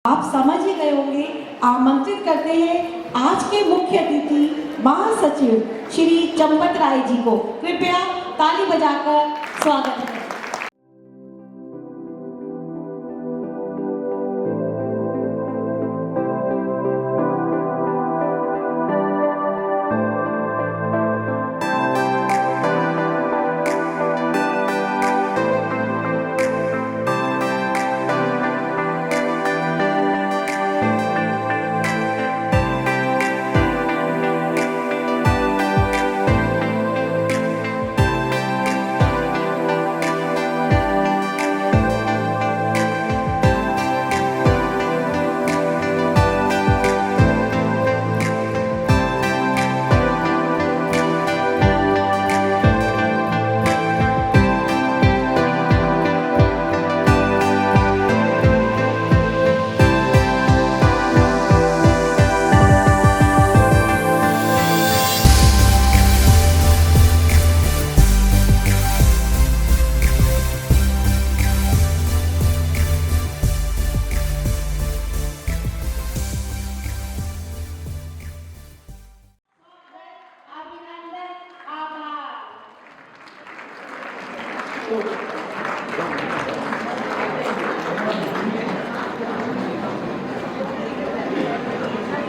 आप समझ ही गए होंगे। आमंत्रित करते हैं आज के मुख्य अतिथि महासचिव श्री चंपत राय जी को। कृपया ताली बजाकर स्वागत करें।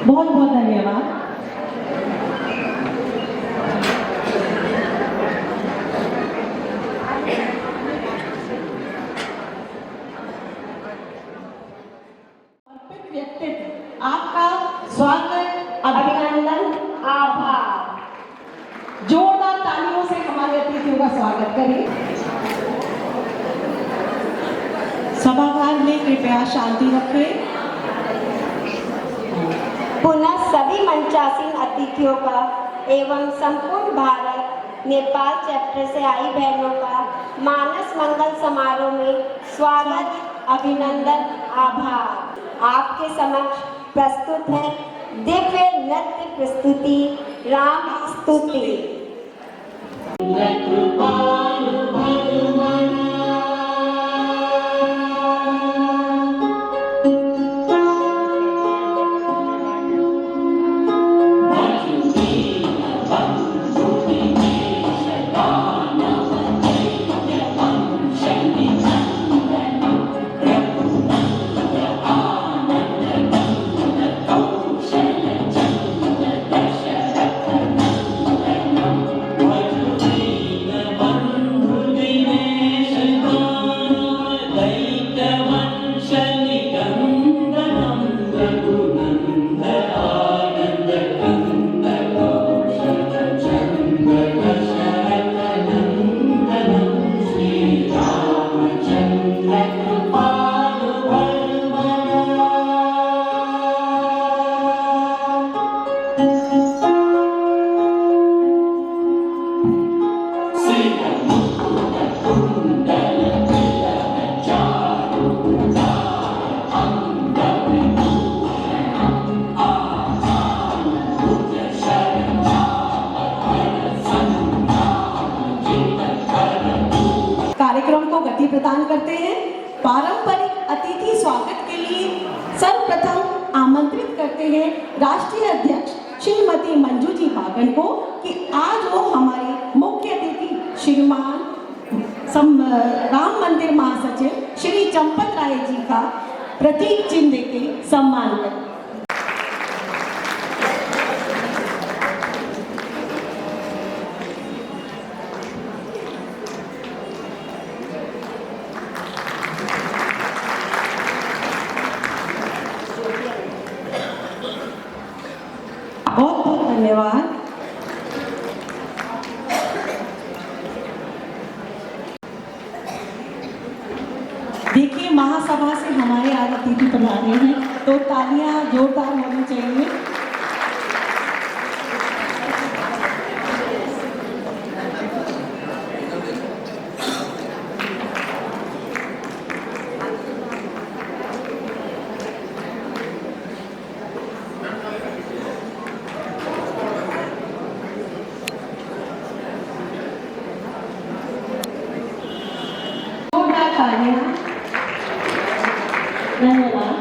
बहुत बहुत धन्यवाद। व्यक्तित्व आपका स्वागत, अभिनंदन, आभार। जोरदार तालियों से हमारे अतिथियों का स्वागत करें। सभागार में कृपया शांति रखें। पुनः सभी मंचासीन अतिथियों का एवं संपूर्ण भारत नेपाल चैप्टर से आई बहनों का मानस मंगल समारोह में स्वागत, अभिनंदन, आभार। आपके समक्ष प्रस्तुत है दिव्य नृत्य प्रस्तुति राम स्तुति। कार्यक्रम को गति प्रदान करते हैं। पारंपरिक अतिथि स्वागत के लिए सर्वप्रथम आमंत्रित करते हैं राष्ट्रीय अध्यक्ष श्रीमती मंजू जी बागन को कि आज वो हमारे मुख्य अतिथि श्रीमान राम मंदिर महासचिव श्री चंपत राय जी का प्रतीक चिन्ह देके सम्मान करें। बहुत बहुत धन्यवाद। देखिए महासभा से हमारे आज अतिथि पधारे हैं, तो तालियां जोरदार होनी चाहिए। धन्यवाद।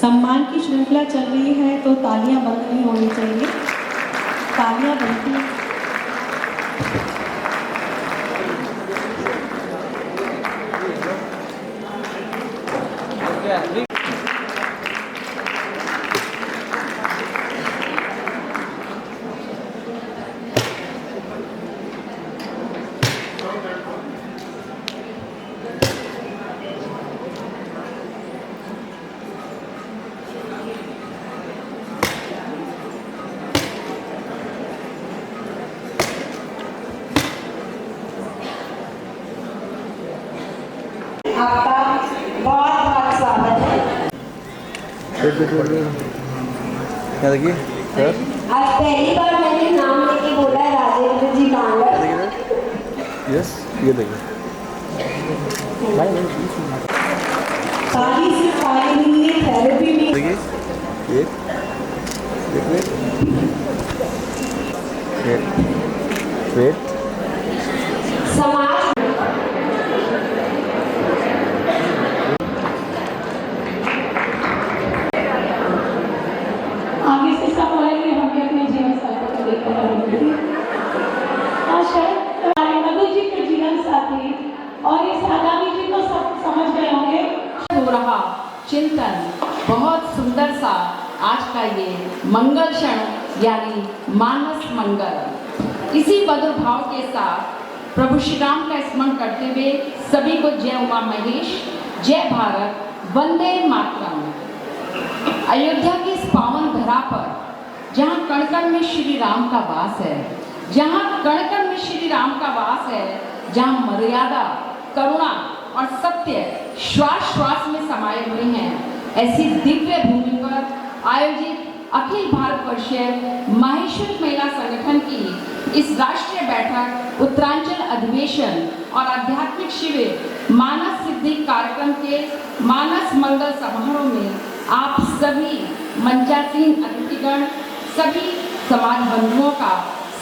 सम्मान की श्रृंखला चल रही है तो तालियां बंद नहीं होनी चाहिए, तालियां बनती हैं। आपका बहुत बहुत स्वागत है। क्या देखिए सर, आज पहली बार मैंने नाम लेके बोला है राजेंद्र जी कांगड़। यस ये देखिए ताली से फायरिंग में थेरेपी में देखिए एक वेट समाज आगे से सब बोलेंगे, हम भी अपने जीवन साथी को लेकर आएंगे। शायद हमारे मधु जी के जीवन साथी और इस आगामी जी को सब समझ गए होंगे। हो रहा चिंतन बहुत सुंदर सा आज का ये मंगल क्षण यानी मानस मंगल। इसी मधुर भाव के साथ प्रभु श्री राम का स्मरण करते हुए सभी को जय उमा महेश, जय भारत, वंदे मातरम। अयोध्या की इस पावन धरा पर जहाँ कण कण में श्री राम का वास है, जहाँ कण कण में श्री राम का वास है, जहाँ मर्यादा, करुणा और सत्य श्वास श्वास में समाये हुए हैं, ऐसी दिव्य भूमि पर आयोजित अखिल भारतवर्षीय माहेश्वरी महिला संगठन की इस राष्ट्रीय बैठक, उत्तरांचल अधिवेशन और आध्यात्मिक शिविर मानस सिद्धि कार्यक्रम के मानस मंगल समारोह में आप सभी मंचासीन अतिथिगण, सभी समाज बंधुओं का,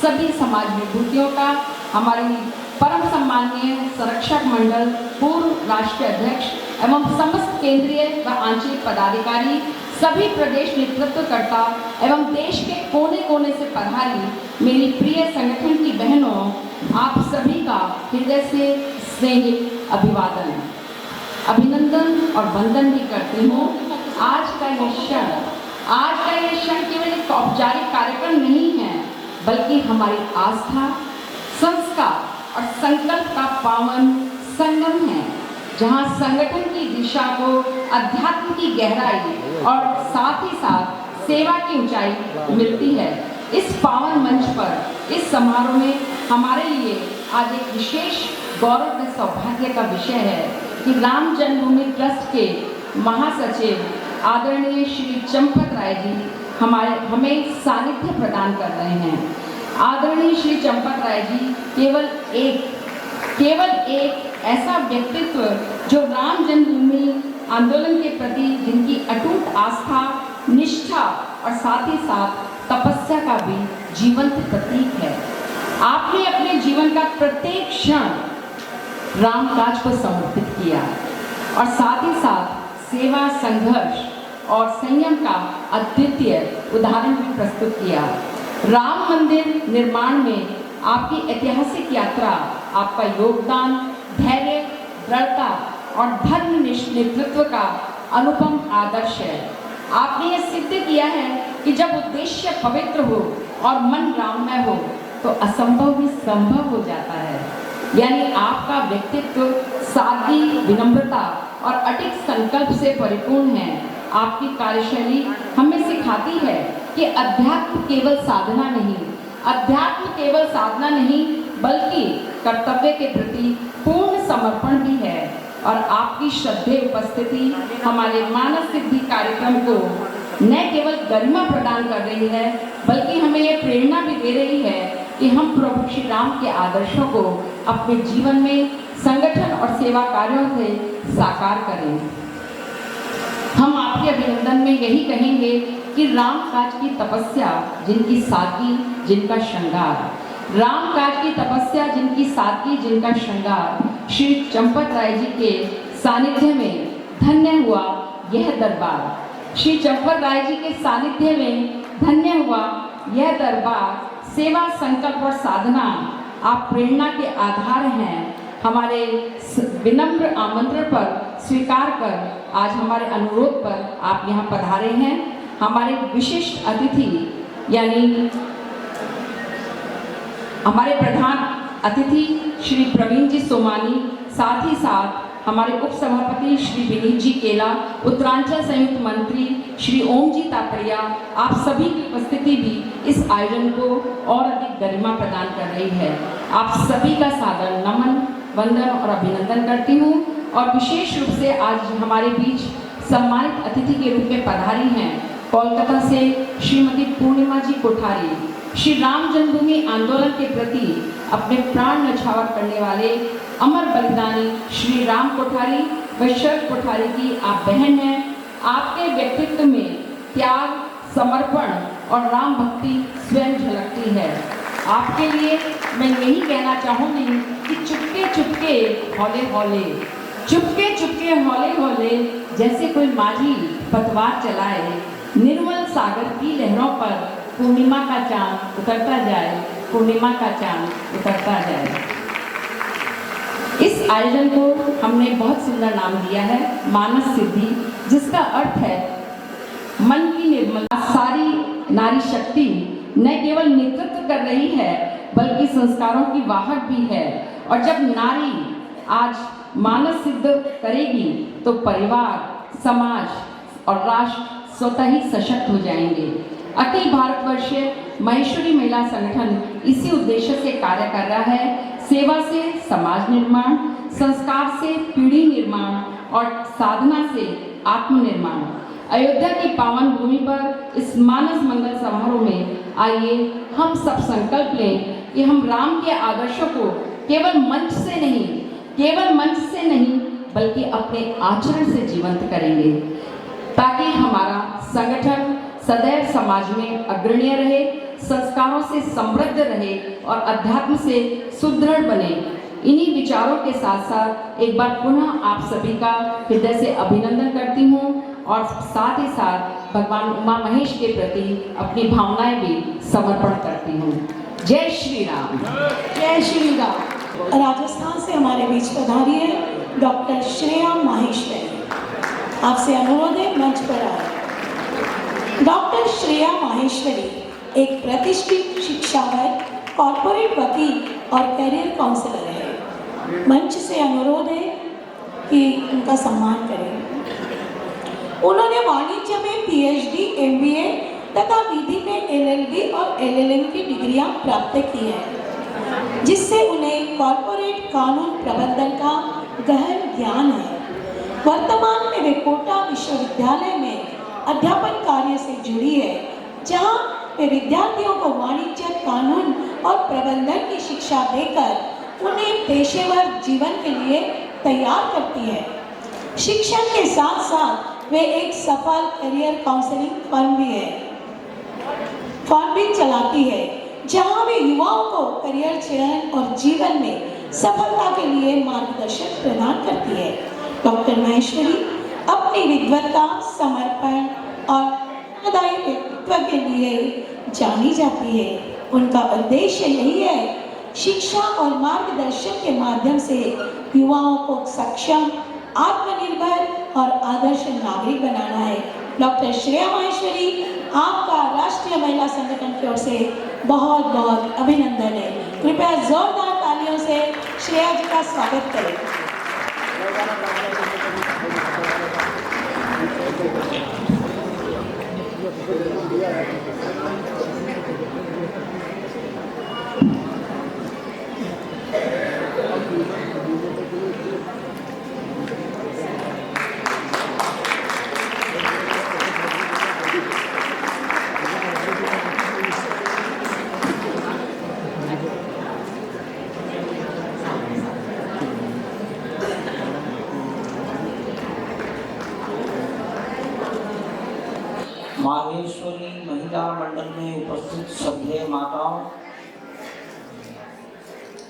सभी समाज विभूतियों का, हमारी परम सम्माननीय संरक्षक मंडल पूर्व राष्ट्रीय अध्यक्ष एवं समस्त केंद्रीय व आंचलिक पदाधिकारी, सभी प्रदेश नेतृत्वकर्ता एवं देश के कोने कोने से पधारी मेरी प्रिय संगठन की बहनों, आप सभी का हृदय से स्नेहित अभिवादन, अभिनंदन और वंदन भी करती हूँ। आज का ये क्षण केवल एक औपचारिक कार्यक्रम नहीं है, बल्कि हमारी आस्था, संस्कार और संकल्प का पावन संगम है, जहाँ संगठन की दिशा को अध्यात्म की गहराई और साथ ही साथ सेवा की ऊंचाई मिलती है। इस पावन मंच पर इस समारोह में हमारे लिए आज एक विशेष गौरव व सौभाग्य का विषय है कि राम जन्मभूमि ट्रस्ट के महासचिव आदरणीय श्री चंपत राय जी हमें सानिध्य प्रदान कर रहे हैं। आदरणीय श्री चंपत राय जी केवल एक ऐसा व्यक्तित्व जो राम जन्मभूमि आंदोलन के प्रति जिनकी अटूट आस्था, निष्ठा और साथ ही साथ तपस्या का भी जीवंत प्रतीक है। आपने अपने जीवन का प्रत्येक क्षण राम काज को समर्पित किया और साथ ही साथ सेवा, संघर्ष और संयम का अद्वितीय उदाहरण भी प्रस्तुत किया। राम मंदिर निर्माण में आपकी ऐतिहासिक यात्रा, आपका योगदान, धैर्य, दृढ़ता और धर्मनिष्ठ नेतृत्व का अनुपम आदर्श है। आपने यह सिद्ध किया है कि जब उद्देश्य पवित्र हो और मन राममय हो तो असंभव भी संभव हो जाता है। यानी आपका व्यक्तित्व सादगी, विनम्रता और अटूट संकल्प से परिपूर्ण है। आपकी कार्यशैली हमें सिखाती है कि अध्यात्म केवल साधना नहीं बल्कि कर्तव्य के प्रति पूर्ण समर्पण भी है। और आपकी श्रद्धेय उपस्थिति हमारे मानस सिद्धि कार्यक्रम को न केवल गरिमा प्रदान कर रही है बल्कि हमें यह प्रेरणा भी दे रही है कि हम प्रभु श्री राम के आदर्शों को अपने जीवन में संगठन और सेवा कार्यों से साकार करें। हम आपके अभिनंदन में यही कहेंगे कि राम काज की तपस्या जिनकी सादगी, जिनका श्रृंगार, राम काज की तपस्या जिनकी सादगी, जिनका श्रृंगार, श्री चंपत राय जी के सानिध्य में धन्य हुआ यह दरबार। श्री चंपर राय जी के सानिध्य में धन्य हुआ यह दरबार सेवा, संकल्प और साधना आप प्रेरणा के आधार हैं। हमारे विनम्र आमंत्रण पर स्वीकार कर आज हमारे अनुरोध पर आप यहाँ पधारे हैं। हमारे विशिष्ट अतिथि यानी हमारे प्रधान अतिथि श्री प्रवीण जी सोमानी, साथ ही साथ हमारे उप सभापति श्री विनीत जी केला, उत्तरांचल संयुक्त मंत्री श्री ओम जी तापड़िया, आप सभी की उपस्थिति भी इस आयोजन को और अधिक गरिमा प्रदान कर रही है। आप सभी का सादर नमन, वंदन और अभिनंदन करती हूँ। और विशेष रूप से आज हमारे बीच सम्मानित अतिथि के रूप में पधारी हैं कोलकाता से श्रीमती पूर्णिमा जी कोठारी, श्री राम जन्मभूमि आंदोलन के प्रति अपने प्राण न्यौछावर करने वाले अमर बलिदानी श्री राम कोठारी व शरद कोठारी की आप बहन हैं। आपके व्यक्तित्व में त्याग, समर्पण और राम भक्ति स्वयं झलकती है। आपके लिए मैं यही कहना चाहूँगी कि चुपके चुपके हौले हौले, चुपके चुपके हौले हौले, जैसे कोई माझी पतवार चलाए, निर्मल सागर की लहरों पर पूर्णिमा का चांद उतरता जाए, पूर्णिमा का चांद उतरता जाए। इस आयोजन को हमने बहुत सुंदर नाम दिया है मानस सिद्धि, जिसका अर्थ है मन की निर्मलता। सारी नारी शक्ति न केवल नेतृत्व कर रही है बल्कि संस्कारों की वाहक भी है। और जब नारी आज मानस सिद्ध करेगी तो परिवार, समाज और राष्ट्र स्वतः ही सशक्त हो जाएंगे। अखिल भारतवर्षीय महेश्वरी महिला संगठन इसी उद्देश्य से कार्य कर रहा है। सेवा से समाज निर्माण, संस्कार से पीढ़ी निर्माण और साधना से आत्मनिर्माण। अयोध्या की पावन भूमि पर इस मानस मंगल समारोह में आइए हम सब संकल्प लें कि हम राम के आदर्शों को केवल मंच से नहीं बल्कि अपने आचरण से जीवंत करेंगे, ताकि हमारा संगठन सदैव समाज में अग्रणीय रहे, संस्कारों से समृद्ध रहे और अध्यात्म से सुदृढ़ बने। इन्हीं विचारों के साथ साथ एक बार पुनः आप सभी का हृदय से अभिनंदन करती हूँ और साथ ही साथ भगवान उमा महेश के प्रति अपनी भावनाएं भी समर्पण करती हूँ। जय श्री राम। जय श्री राम। राजस्थान से हमारे बीच पधारी है डॉक्टर श्रेया माहेश्वरी। आपसे अनुरोध है मंच पर आए। डॉक्टर श्रेया माहेश्वरी एक प्रतिष्ठित शिक्षाविद, कॉर्पोरेट वकील और करियर काउंसलर है। मंच से अनुरोध है कि उनका सम्मान करें। उन्होंने वाणिज्य में पीएचडी, एमबीए तथा विधि में एलएलबी और एलएलएम की डिग्रियां प्राप्त की हैं, जिससे उन्हें कॉर्पोरेट कानून प्रबंधन का गहन ज्ञान है। वर्तमान में वे कोटा विश्वविद्यालय में अध्यापन कार्य से जुड़ी है, जहां वे विद्यार्थियों को वाणिज्य, कानून और प्रबंधन की शिक्षा देकर उन्हें पेशेवर जीवन के लिए तैयार करती है। शिक्षण के साथ साथ वे एक सफल करियर काउंसलिंग फर्म भी चलाती है, जहां वे युवाओं को करियर चयन और जीवन में सफलता के लिए मार्गदर्शन प्रदान करती है। डॉक्टर माहेश्वरी अपनी विद्वता, समर्पण और प्रेरणादायी व्यक्तित्व के लिए जानी जाती है। उनका उद्देश्य यही है शिक्षा और मार्गदर्शन के माध्यम से युवाओं को सक्षम, आत्मनिर्भर और आदर्श नागरिक बनाना है। डॉक्टर श्रेया माहेश्वरी, आपका राष्ट्रीय महिला संगठन की ओर से बहुत बहुत अभिनंदन है। कृपया जोरदार तालियों से श्रेया जी का स्वागत करें। माहेश्वरी महिला मंडल में उपस्थित सभ्य माताओं,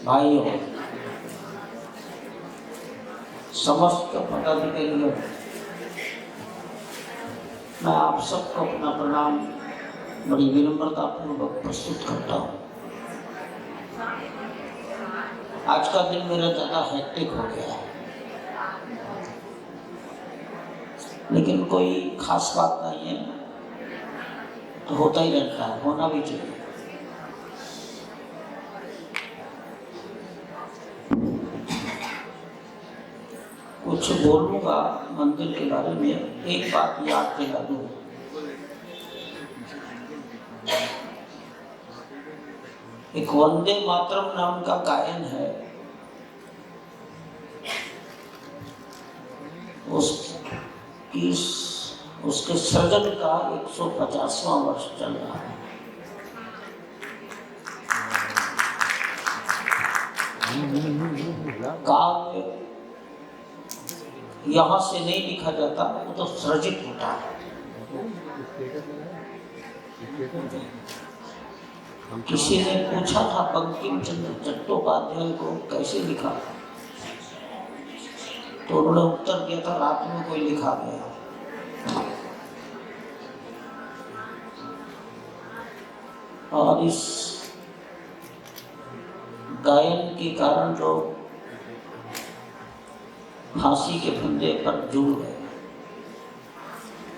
भाइयों, समस्त पदाधिकारियों, मैं आप सबको अपना प्रणाम बड़ी विनम्रता पूर्वक प्रस्तुत करता हूँ। आज का दिन मेरा ज़्यादा हेक्टिक हो गया है, लेकिन कोई खास बात नहीं है, तो होता ही रहता है, होना भी चाहिए। कुछ बोलूंगा मंदिर के बारे में, एक बात याद दिला दूं। एक वंदे मातरम नाम का गायन है, उसके सृजन का 150वां वर्ष चल रहा है। काव्य यहाँ से नहीं लिखा जाता, वो तो सृजित होता है। किसी ने पूछा था बंकिम चंद्र चट्टोपाध्याय को कैसे लिखा, तो उन्होंने उत्तर दिया था रात में कोई लिखा गया। और इस गायन के कारण लोग फांसी के फंदे पर जुड़ गए।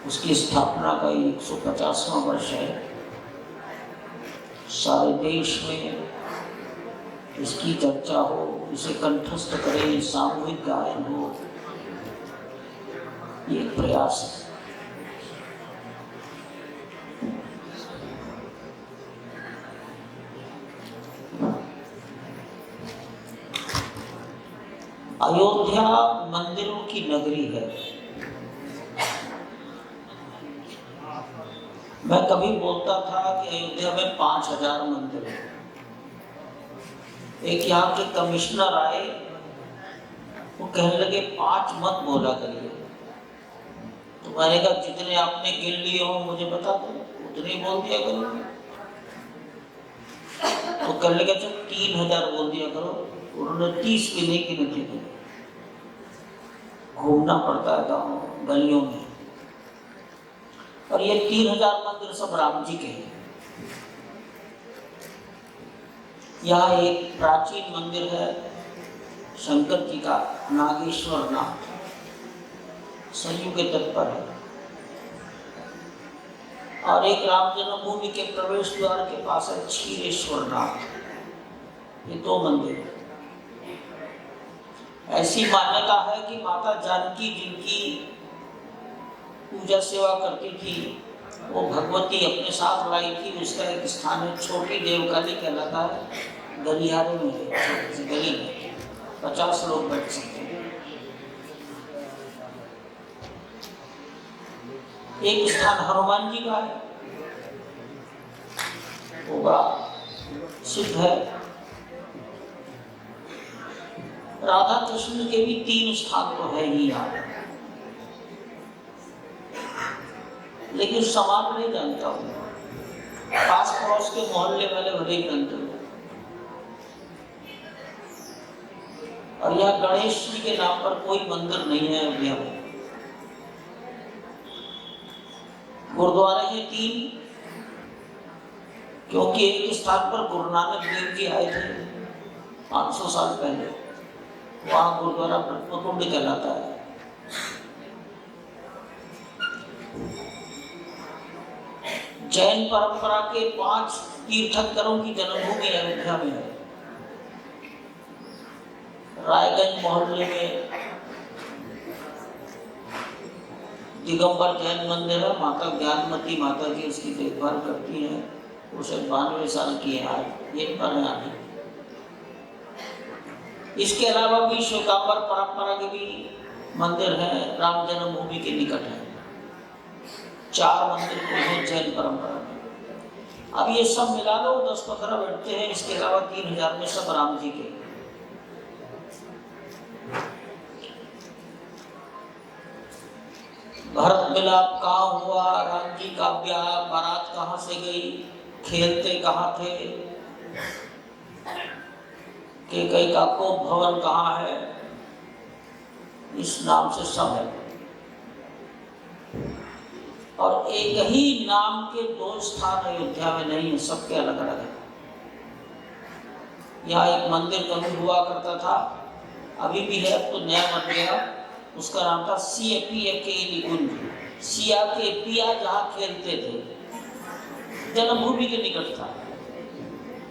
उसकी स्थापना का 150वां वर्ष है। सारे देश में इसकी चर्चा हो, इसे कंठस्थ करें, सामूहिक गायन हो, ये एक प्रयास है। अयोध्या मंदिरों की नगरी है। मैं कभी बोलता था कि अयोध्या में 5000 मंदिर है। एक यहाँ के कमिश्नर आए, वो कहने लगे 5 मत बोला करिए। तो मैंने कहा जितने आपने गिन लिए हो मुझे बता दो, उतने बोल दिया करो। तो कहने लगे अच्छा 3000 बोल दिया करो। उन्होंने 30 भी नहीं गिने थे। घूमना पड़ता है गाँव गलियों में। और ये 3000 मंदिर सब राम जी के हैं। यहाँ एक प्राचीन मंदिर है शंकर जी का, नागेश्वर नाथ, सरयू के तट पर है। और एक राम जन्मभूमि के प्रवेश द्वार के पास है क्षीरेश्वर नाथ। ये 2 मंदिर है। ऐसी मान्यता है कि माता जानकी जिनकी पूजा सेवा करती थी, वो भगवती अपने साथ लाई थी। उसका एक स्थान है, छोटी देवकाली कहलाता है, गलियारे में है, छोटी सी गली में 50 लोग बैठ सकते हैं। एक स्थान हनुमान जी का है, वो बड़ा सिद्ध है। राधा कृष्ण के भी 3 स्थान तो है ही यहाँ, लेकिन समाज नहीं जानता हूँ। पास पड़ोस के मोहल्ले वाले भले ही जानते हो। और यहाँ गणेश जी के नाम पर कोई मंदिर नहीं है अयोध्या में। गुरुद्वारे हैं 3, क्योंकि एक स्थान पर गुरु नानक देव जी आए थे 500 साल पहले। वहाँ गुरुद्वारा ब्रह्मकुंड कहलाता है। जैन परंपरा के 5 तीर्थंकरों की जन्मभूमि अयोध्या में है। रायगंज मोहल्ले में दिगंबर जैन मंदिर है। माता ज्ञानमती माता जी उसकी देखभाल करती हैं। उसे 92 साल की है आज, ये पर है आगे। इसके अलावा भी श्वेतांबर परंपरा के भी मंदिर हैं, राम जन्मभूमि के निकट है। 4 मंदिर को है जैन परंपरा में। अब ये सब मिला लो 10-15 बैठते हैं। इसके अलावा 3000 में सब राम जी के। भरत मिलाप कहाँ हुआ, राम जी का ब्याह, बारात कहाँ से गई, खेलते कहाँ थे, कैकेयी का कोप भवन कहाँ है, इस नाम से सब है। और एक ही नाम के दो स्थान अयोध्या में नहीं है, सबके अलग अलग है। यहाँ एक मंदिर कभी हुआ करता था, अभी भी है, तो नया बन गया। उसका नाम था सिया केली कुंज, सिया के पिया जहाँ खेलते थे, जन्मभूमि के निकट था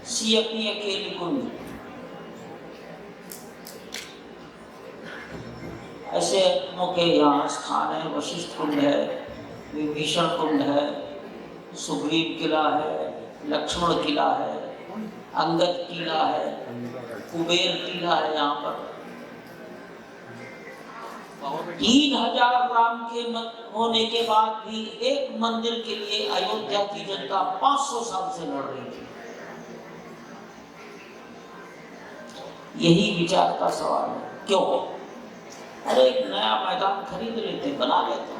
सिया केली कुंज। ऐसे के यहाँ स्थान है, वशिष्ठ कुंड है, विभीषण कुंड है, सुग्रीव किला है, लक्ष्मण किला है, अंगद किला है, कुबेर किला है। यहाँ पर 3000 राम के होने के बाद भी एक मंदिर के लिए अयोध्या की जनता 500 साल से लड़ रही थी। यही विचार का सवाल है, क्यों? अरे एक नया मैदान खरीद लेते, बना लेते,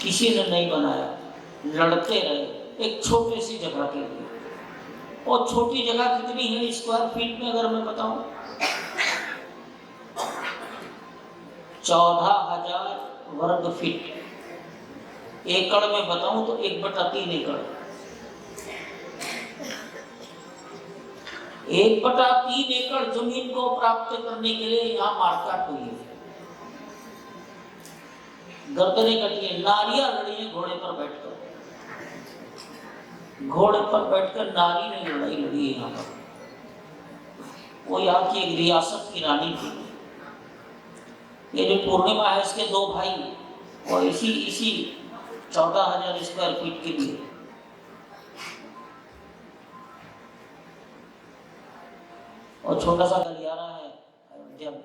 किसी ने नहीं बनाया, लड़ते रहे एक छोटी सी जगह के लिए। और छोटी जगह कितनी है स्क्वायर फीट में अगर मैं बताऊं? 14,000 वर्ग फीट। एकड़ में बताऊं तो 1/3 एकड़। 1/3 एकड़ जमीन को प्राप्त करने के लिए यहाँ मारकाट हुई है, गर्दनें कटी है, नारियां लड़ी है घोड़े पर बैठकर। घोड़े पर बैठकर नारी ने लड़ाई लड़ी है यहाँ पर। वो यहाँ की एक रियासत की रानी थी। ये जो पूर्णिमा है, इसके 2 भाई, और इसी 14,000 स्क्वायर फीट के लिए और छोटा सा गलियारा है अयोध्या में।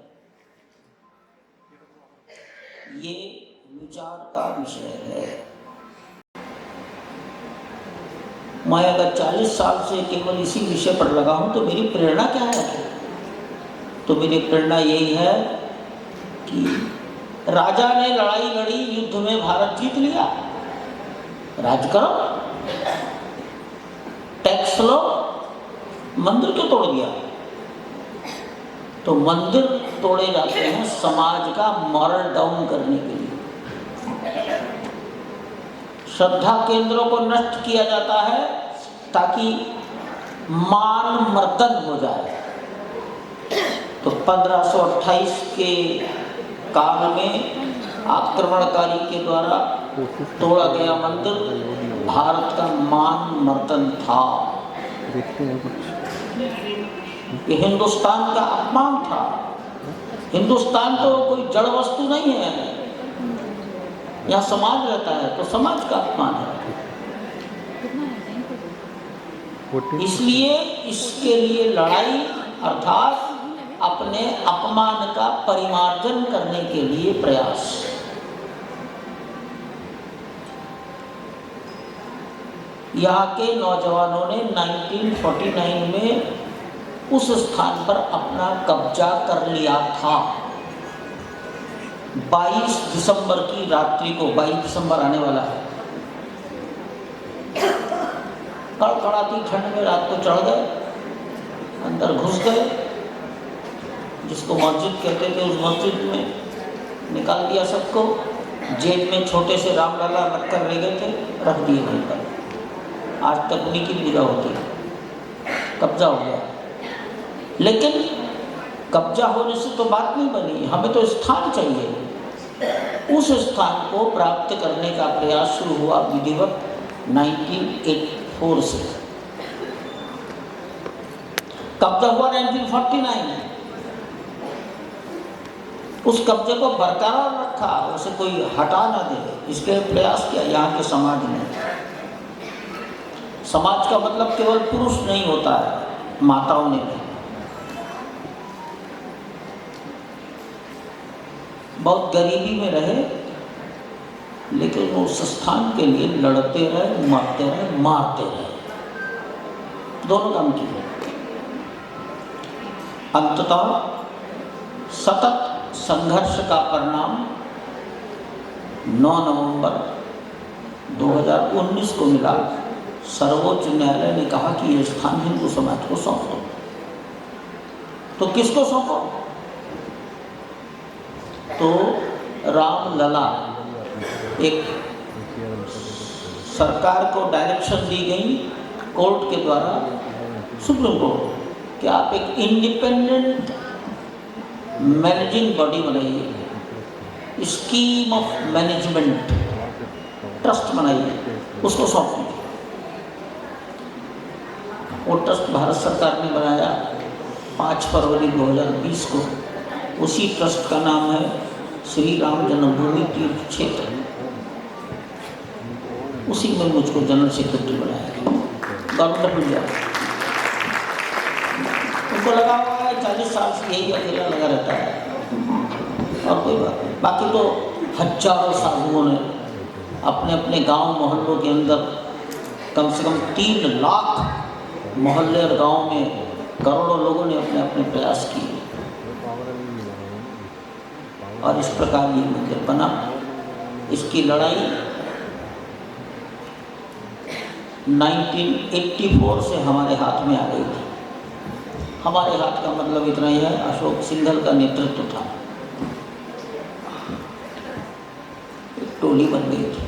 ये विचार का विषय है। मैं अगर 40 साल से केवल इसी विषय पर लगा हूं तो मेरी प्रेरणा क्या है? तो मेरी प्रेरणा यही है कि राजा ने लड़ाई लड़ी, युद्ध में भारत जीत लिया, राज करो, टैक्स लो, मंदिर क्यों तोड़ दिया? तो मंदिर तोड़े जाते हैं समाज का मॉरल डाउन करने के लिए। श्रद्धा केंद्रों को नष्ट किया जाता है ताकि मान मर्दन हो जाए। तो 1528 के काल में आक्रमणकारी के द्वारा तोड़ा गया मंदिर भारत का मान मर्दन था। ये हिंदुस्तान का अपमान था। हिंदुस्तान तो कोई जड़ वस्तु नहीं है, यहाँ समाज रहता है, तो समाज का अपमान है। इसलिए इसके लिए लड़ाई अर्थात अपने अपमान का परिमार्जन करने के लिए प्रयास। यहाँ के नौजवानों ने 1949 में उस स्थान पर अपना कब्जा कर लिया था। 22 दिसंबर की रात्रि को, 22 दिसंबर आने वाला है, कड़कड़ाती ठंड में रात को चढ़ गए, अंदर घुस गए, जिसको मस्जिद कहते थे उस मस्जिद में निकाल दिया सबको। जेब में छोटे से रामलला रख कर ले गए थे, रख दिए वहीं पर। आज तक उन्हीं की पूजा होती है। कब्जा हो गया, लेकिन कब्जा होने से तो बात नहीं बनी, हमें तो स्थान चाहिए। उस स्थान को प्राप्त करने का प्रयास शुरू हुआ विधिवत 1984 से। कब्जा हुआ 1949 में। उस कब्जे को बरकरार रखा, उसे कोई हटा ना दे, इसके प्रयास किया यहाँ के समाज ने। समाज का मतलब केवल पुरुष नहीं होता है, माताओं ने भी बहुत गरीबी में रहे, लेकिन उस स्थान के लिए लड़ते रहे, मरते रहे, मारते रहे, दोनों काम किए। अंततः सतत संघर्ष का परिणाम 9 नवंबर 2019 को मिला। सर्वोच्च न्यायालय ने कहा कि यह स्थान हिंदू समाज को सौंप दो। तो किसको सौंपो? तो रामलला एक सरकार को डायरेक्शन दी गई कोर्ट के द्वारा, सुप्रीम कोर्ट, कि आप एक इंडिपेंडेंट मैनेजिंग बॉडी बनाइए, स्कीम ऑफ मैनेजमेंट ट्रस्ट बनाइए, उसको सौंप दीजिए। वो ट्रस्ट भारत सरकार ने बनाया 5 फरवरी 2020 को। उसी ट्रस्ट का नाम है श्री राम जन्मभूमि तीर्थ क्षेत्र। उसी में मुझको जनरल सेक्रेटरी बनाया गवर्नमेंट ऑफ इंडिया। उनको लगा हुआ है 40 साल से यही अकेला लगा रहता है और कोई बात नहीं। बाकी तो हजारों साधुओं ने अपने अपने गांव मोहल्लों के अंदर कम से कम 3 लाख मोहल्ले और गांव में करोड़ों लोगों ने अपने अपने प्रयास किए और इस प्रकार ये मंदिर बना। इसकी लड़ाई 1984 से हमारे हाथ में आ गई थी। हमारे हाथ का मतलब इतना ही है, अशोक सिंघल का नेतृत्व था, एक टोली बन गई थी।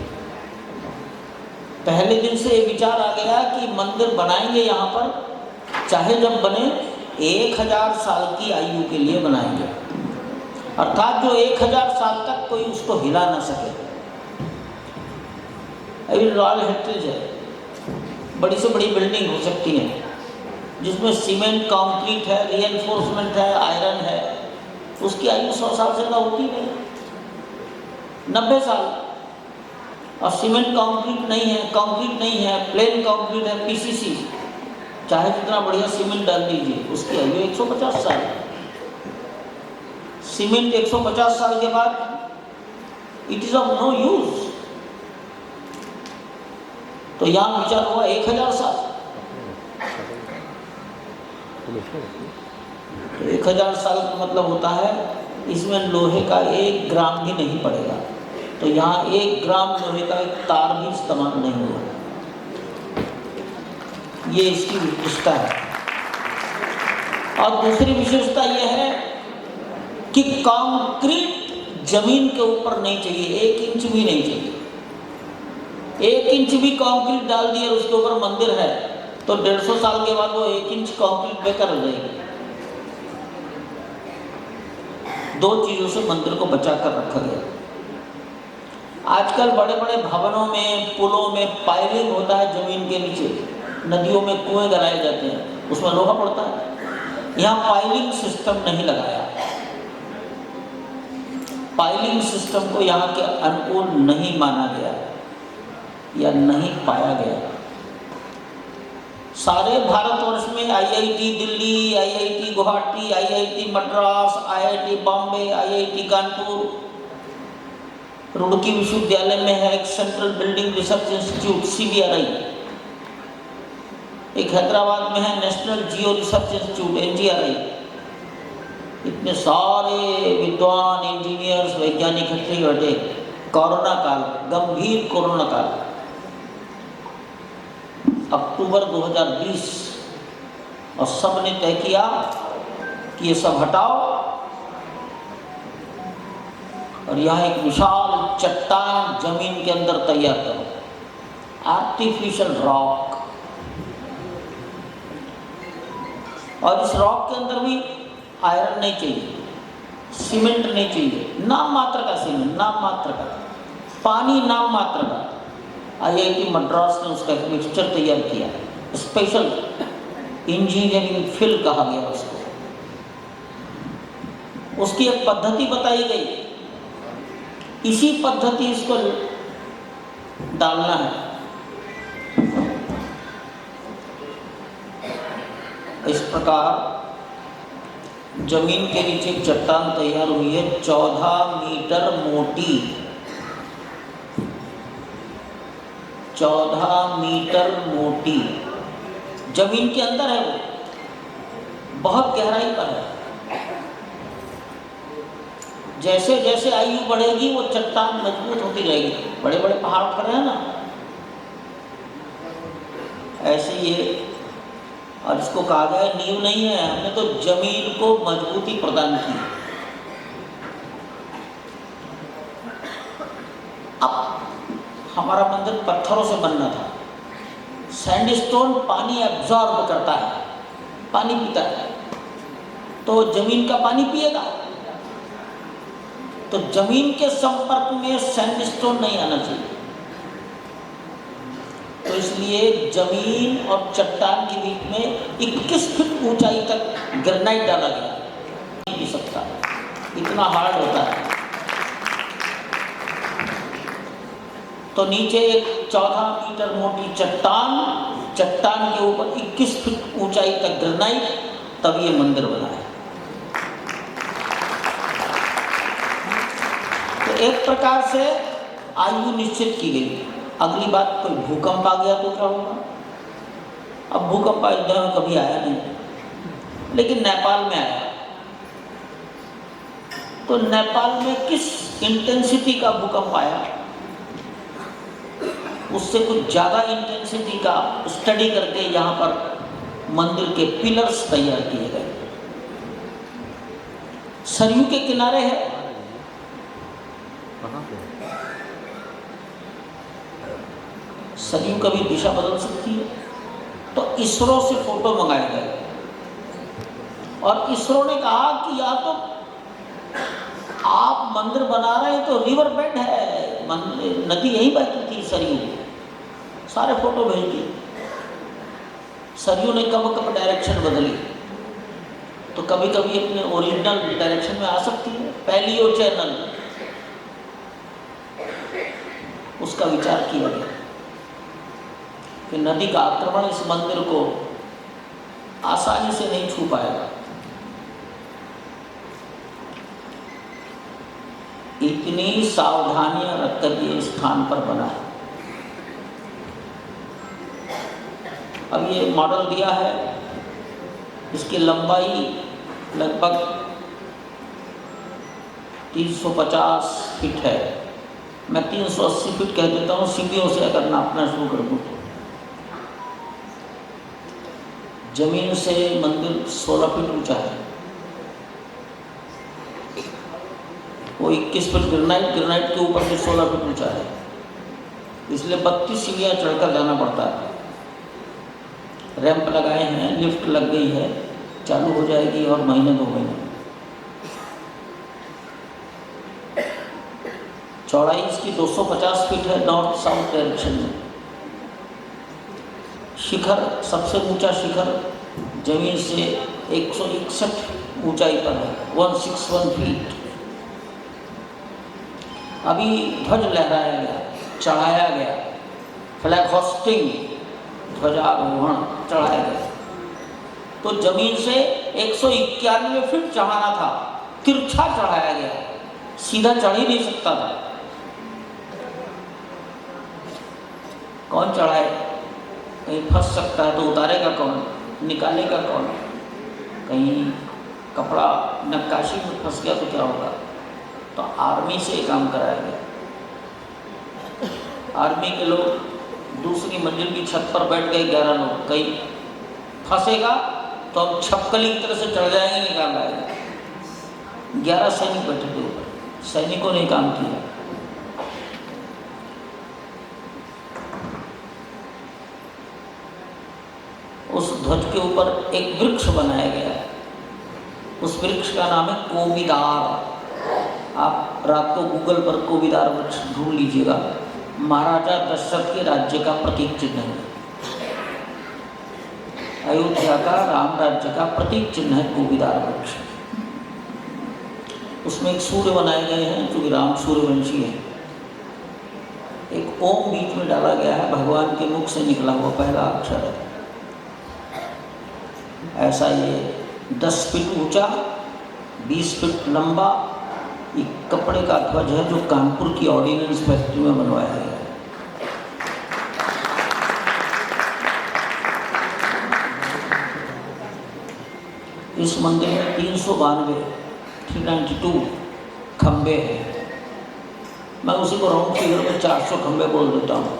पहले दिन से ये विचार आ गया कि मंदिर बनाएंगे यहाँ पर, चाहे जब बने 1000 साल की आयु के लिए बनाएंगे, अर्थात जो 1000 साल तक कोई उसको हिला ना सके। अभी रॉयल हेरिटेज है, बड़ी से बड़ी बिल्डिंग हो सकती है जिसमें सीमेंट कंक्रीट है, रीएनफोर्समेंट है, आयरन है, उसकी आयु 100 साल से ज़्यादा होती नहीं, 90 साल। और सीमेंट कंक्रीट नहीं है, कंक्रीट नहीं है, प्लेन कंक्रीट है, पीसीसी, चाहे जितना बढ़िया सीमेंट डाल दीजिए, उसकी आयु 150 साल। सीमेंट 150 साल के बाद it is of no use. तो यहां विचार हुआ 1000 साल। तो 1000 साल का मतलब होता है इसमें लोहे का 1 ग्राम भी नहीं पड़ेगा। तो यहाँ 1 ग्राम लोहे का एक तार भी इस्तेमाल नहीं हुआ। ये इसकी विशेषता है। और दूसरी विशेषता यह है कि कंक्रीट जमीन के ऊपर नहीं चाहिए, 1 इंच भी नहीं चाहिए। 1 इंच भी कंक्रीट डाल दिया उसके ऊपर मंदिर है तो 150 साल के बाद वो 1 इंच कंक्रीट बेकार हो जाएगी। 2 चीजों से मंदिर को बचा कर रखा गया। आजकल बड़े बड़े भवनों में, पुलों में पाइलिंग होता है जमीन के नीचे, नदियों में कुएं गड़ाए जाते हैं, उसमें लोहा पड़ता है। यहाँ पाइलिंग सिस्टम नहीं लगाया। पाइलिंग सिस्टम को यहाँ के अनुकूल नहीं माना गया या नहीं पाया गया। सारे भारतवर्ष में IIT Delhi, IIT Guwahati, IIT Madras, IIT Bombay, IIT Kanpur, Roorkee विश्वविद्यालय में है एक central building research institute CBRI, एक हैदराबाद में है नेशनल जियो रिसर्च इंस्टीट्यूट NGRI। इतने सारे विद्वान, इंजीनियर्स, वैज्ञानिक इकट्ठे बैठे। कोरोना काल, गंभीर कोरोना काल, अक्टूबर 2020, और सब ने तय किया कि ये सब हटाओ और यहाँ एक विशाल चट्टान जमीन के अंदर तैयार करो, आर्टिफिशियल रॉक। और इस रॉक के अंदर भी आयरन नहीं चाहिए, सीमेंट नहीं चाहिए, नाम मात्र का सीमेंट, नाम मात्र का, पानी नाम मात्र का। आईआईटी मद्रास ने उसका एक मिक्सचर तैयार किया, स्पेशल इंजीनियरिंग फिल कहा गया उसको। उसकी एक पद्धति बताई गई, इसी पद्धति इसको डालना है। इस प्रकार जमीन के नीचे एक चट्टान तैयार हुई है, 14 मीटर मोटी, 14 मीटर मोटी जमीन के अंदर है। वो बहुत गहराई पर है। जैसे जैसे आयु बढ़ेगी वो चट्टान मजबूत होती रहेगी। बड़े बड़े पहाड़ खड़े हैं ना, ऐसे ये। और इसको कहा गया नींव नहीं है, हमने तो जमीन को मजबूती प्रदान की। अब हमारा मंदिर पत्थरों से बनना था। सैंडस्टोन पानी एब्जॉर्ब करता है, पानी पीता है, तो जमीन का पानी पिएगा, तो जमीन के संपर्क में सैंडस्टोन नहीं आना चाहिए। तो इसलिए जमीन और चट्टान के बीच में 21 फीट ऊंचाई तक ग्रेनाइट डाला गया। नहीं पी सकता, इतना हार्ड होता है। तो नीचे एक 14 मीटर मोटी चट्टान, चट्टान के ऊपर 21 फीट ऊंचाई तक ग्रेनाइट, तब ये मंदिर बना है। तो एक प्रकार से आयु निश्चित की गई। अगली बात, कोई भूकंप आ गया तो क्या होगा? अब भूकंप अयोध्या में कभी आया नहीं, लेकिन नेपाल में आया। तो नेपाल में किस इंटेंसिटी का भूकंप आया, उससे कुछ ज़्यादा इंटेंसिटी का स्टडी करके यहाँ पर मंदिर के पिलर्स तैयार किए गए। सरयू के किनारे है, कहाँ पे? सरयू कभी दिशा बदल सकती है। तो इसरो से फोटो मंगाए गए और इसरो ने कहा कि या तो आप मंदिर बना रहे हैं तो रिवर बेड है, नदी यहीं बहती थी सरयू। सारे फोटो भेज दिए। सरयू ने कब कब डायरेक्शन बदली, तो कभी कभी अपने ओरिजिनल डायरेक्शन में आ सकती है। पैलियो चैनल, उसका विचार किया गया कि नदी का आक्रमण इस मंदिर को आसानी से नहीं छू पाएगा। इतनी सावधानियां रखकर ये स्थान पर बना है। अब ये मॉडल दिया है, इसकी लंबाई लगभग 350 फीट है। मैं 380 फीट कह देता हूँ, सीढ़ियों से अगर नापना शुरू कर दूँ तो जमीन से मंदिर 16 फीट ऊंचा है। वो 21 फीट ग्रेनाइट, ग्रेनाइट के ऊपर से 16 फीट ऊंचा है, इसलिए 32 सीढ़ियाँ चढ़कर जाना पड़ता है। रैंप लगाए हैं, लिफ्ट लग गई है, चालू हो जाएगी और महीने 2 महीने। चौड़ाई इसकी 250 फीट है नॉर्थ साउथ डायरेक्शन में। शिखर, सबसे ऊंचा शिखर जमीन से 161 ऊंचाई पर है, 161 फीट। अभी ध्वज लहराया गया, चढ़ाया गया, फ्लैग होस्टिंग, ध्वजारोहण चढ़ाया गया। तो जमीन से 191 फीट चढ़ाना था, तिरछा चढ़ाया गया, सीधा चढ़ ही नहीं सकता था। कौन चढ़ाए? कहीं फंस सकता है तो उतारेगा कौन, निकालेगा कौन? कहीं कपड़ा नक्काशी में फंस गया तो क्या होगा? तो आर्मी से काम कराया गया। आर्मी के लोग दूसरी मंजिल की छत पर बैठ गए, 11 लोग। कहीं फंसेगा तो हम छपकली की तरह से चढ़ जाएंगे, निकाल लाएंगे। 11 सैनिक बैठे थे ऊपर, सैनिकों ने काम किया। उस ध्वज के ऊपर एक वृक्ष बनाया गया है, उस वृक्ष का नाम है कोविदार। आप रात को गूगल पर कोविदार वृक्ष ढूंढ लीजिएगा। महाराजा दशरथ के राज्य का प्रतीक चिन्ह है, अयोध्या का राम राज्य का प्रतीक चिन्ह है कोविदार वृक्ष। उसमें एक सूर्य बनाए गए हैं जो कि राम सूर्यवंशी है। एक ओम बीच में डाला गया है, भगवान के मुख से निकला हुआ पहला अक्षर है। ऐसा ये 10 फीट ऊंचा, 20 फीट लंबा एक कपड़े का ध्वज है जो कानपुर की ऑर्डिनेंस फैक्ट्री में बनवाया गया है। इस मंदिर में 392 खंबे हैं। मैं उसी को राउंड फिगर में 400 खंबे बोल देता हूँ।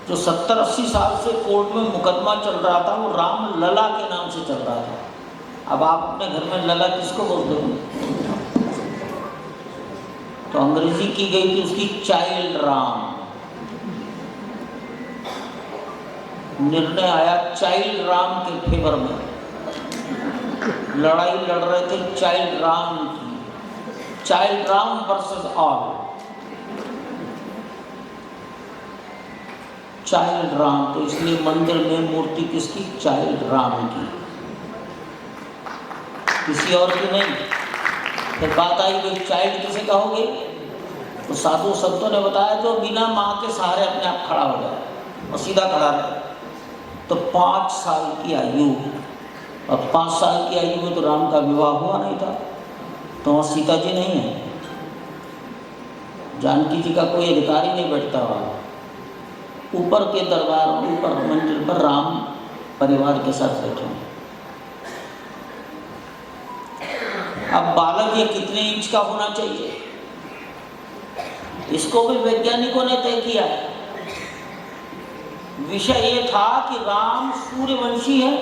जो 70-80 साल से कोर्ट में मुकदमा चल रहा था वो राम लला के नाम से चल रहा था। अब आप अपने घर में लला किसको बोलते हो? तो अंग्रेजी की गई थी उसकी चाइल्ड राम। निर्णय आया चाइल्ड राम के फेवर में, लड़ाई लड़ रहे थे चाइल्ड राम की, child Ram versus all, child Ram. तो इसलिए मंदिर में मूर्ति किसकी? चाइल्ड राम की, किसी और की नहीं। फिर बात आई भाई चाइल्ड किसे कहोगे? तो साधु संतों ने बताया जो बिना माँ के सहारे अपने आप खड़ा हो जाए और सीधा खड़ा रहे। तो 5 साल की आयु, और 5 साल की आयु में तो राम का विवाह हुआ नहीं था, तो वहाँ सीता जी नहीं है, जानकी जी का कोई अधिकारी नहीं बैठता वहाँ। ऊपर के दरबार, ऊपर मंदिर पर राम परिवार के साथ बैठे हैं। अब बालक ये कितने इंच का होना चाहिए, इसको भी वैज्ञानिकों ने तय किया है। विषय ये था कि राम सूर्यवंशी है,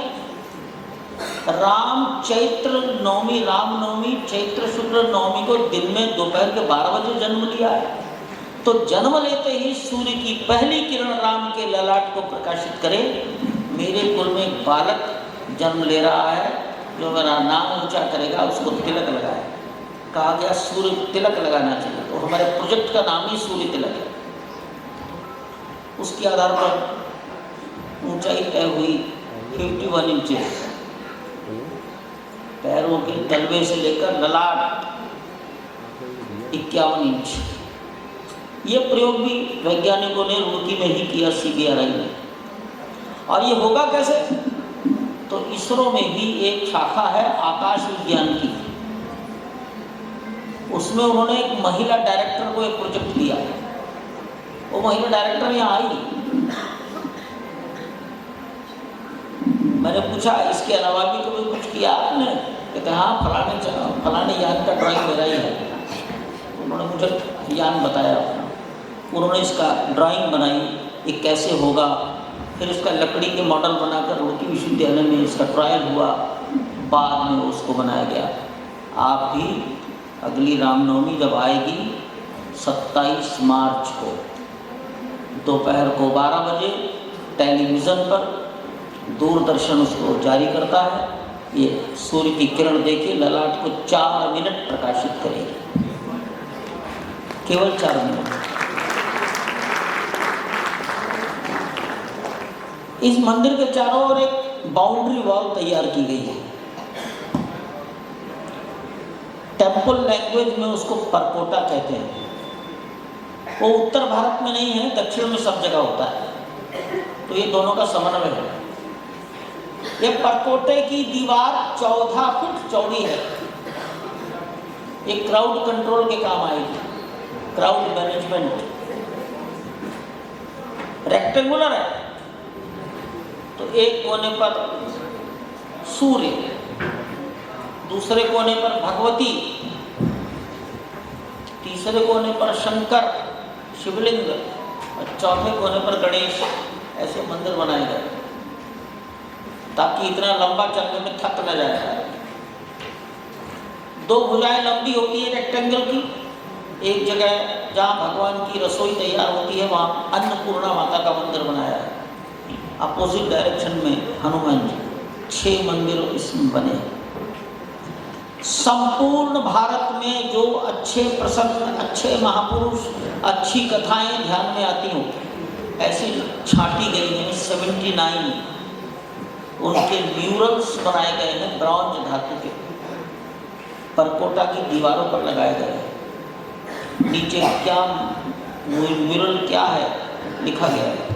राम चैत्र नवमी, रामनवमी चैत्र शुक्ल नवमी को दिन में दोपहर के 12 बजे जन्म लिया है। तो जन्म लेते ही सूर्य की पहली किरण राम के ललाट को प्रकाशित करे। मेरे कुल में एक बालक जन्म ले रहा है, जो मेरा नाम ऊंचा करेगा उसको तिलक लगाए। कहा गया सूर्य तिलक लगाना चाहिए, तो हमारे प्रोजेक्ट का नाम ही सूर्य तिलक है। उसके आधार पर ऊंचाई तय हुई 51 इंचेस, पैरों के तलवे से लेकर ललाट 51 इंच। ये प्रयोग भी वैज्ञानिकों ने रुड़की में ही किया, CBRI में। और ये होगा कैसे? तो इसरो में भी एक शाखा है आकाश विज्ञान की, उसमें उन्होंने एक महिला डायरेक्टर को एक प्रोजेक्ट दिया। वो महिला डायरेक्टर यहाँ आई, मैंने पूछा इसके अलावा भी कभी कुछ किया आपने? कहते हाँ फलाने यान का ड्राइंग मेरा ही है। उन्होंने मुझे यान बताया, उन्होंने इसका ड्राइंग बनाई, ये कैसे होगा। फिर इसका लकड़ी के मॉडल बनाकर रुड़की विश्वविद्यालय में इसका ट्रायल हुआ, बाद में उसको बनाया गया। आप भी अगली रामनवमी जब आएगी 27 मार्च को दोपहर को 12 बजे टेलीविज़न पर दूरदर्शन उसको जारी करता है। ये सूर्य की किरण देखिए ललाट को 4 मिनट प्रकाशित करेगी, केवल 4 मिनट। इस मंदिर के चारों ओर एक बाउंड्री वॉल तैयार की गई है। टेम्पल लैंग्वेज में उसको परकोटा कहते हैं। वो उत्तर भारत में नहीं है, दक्षिण में सब जगह होता है। तो ये दोनों का समन्वय है। ये परकोटे की दीवार 14 फुट चौड़ी है। ये क्राउड कंट्रोल के काम आएगी, क्राउड मैनेजमेंट। रेक्टेंगुलर है, तो एक कोने पर सूर्य, दूसरे कोने पर भगवती, तीसरे कोने पर शंकर शिवलिंग और चौथे कोने पर गणेश। ऐसे मंदिर बनाए गए ताकि इतना लंबा चलने में थक न जाए। 2 भुजाएं लंबी होती है रेक्टेंगल की। एक जगह जहाँ भगवान की रसोई तैयार होती है वहाँ अन्नपूर्णा माता का मंदिर बनाया है। अपोजिट डायरेक्शन में हनुमान जी। 6 मंदिर इसमें बने। संपूर्ण भारत में जो अच्छे प्रसंग, अच्छे महापुरुष, अच्छी कथाएं ध्यान में आती हों, ऐसी छांटी गई हैं 79। उनके म्यूरल्स बनाए गए हैं ब्रॉन्ज धातु के, परकोटा की दीवारों पर लगाए गए हैं। नीचे क्या म्यूरल क्या है लिखा गया है।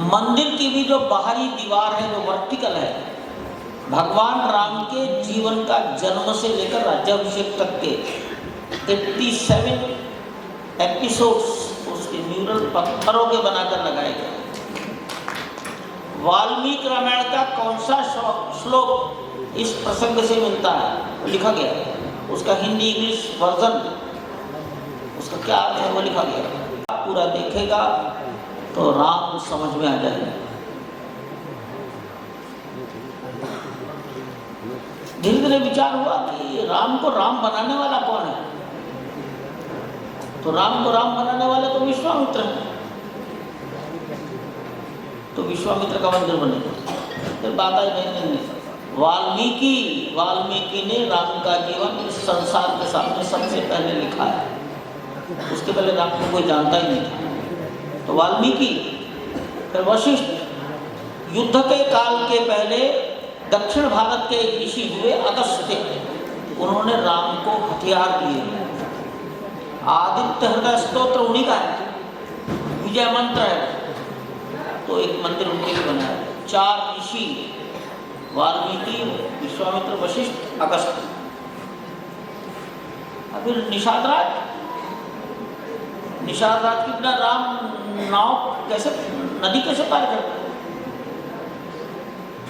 मंदिर की भी जो बाहरी दीवार है, जो वर्टिकल है, भगवान राम के जीवन का जन्म से लेकर राज्याभिषेक तक के 87 एपिसोड्स उसके म्यूरल पत्थरों के बनाकर लगाए गए। वाल्मीकि रामायण का कौन सा श्लोक इस प्रसंग से मिलता है लिखा गया है। उसका हिंदी इंग्लिश वर्जन, उसका क्या अर्थ है वो लिखा गया है। पूरा देखेगा तो राम समझ में आ जाएगा। धीरे धीरे विचार हुआ कि राम को राम बनाने वाला कौन है, तो राम को राम बनाने वाले तो विश्वामित्र हैं, तो विश्वामित्र का मंदिर बनेगा। फिर बात आई नहीं, वाल्मीकि ने राम का जीवन इस संसार के सामने सबसे पहले लिखा है। उसके पहले राम को कोई जानता ही नहीं था, तो वाल्मीकि। फिर वशिष्ठ, युद्ध के काल के पहले दक्षिण भारत के एक ऋषि हुए अगस्त्य, उन्होंने राम को हथियार दिए। आदित्य हृदय स्तोत्र उन्हीं का है, विजय मंत्र है, तो एक मंदिर उनके लिए बनाया। 4 ऋषि, वाल्मीकि, विश्वामित्र, वशिष्ठ, अगस्त्य। अभी निषाद राज की बिना राम नाव कैसे, नदी कैसे पार करते?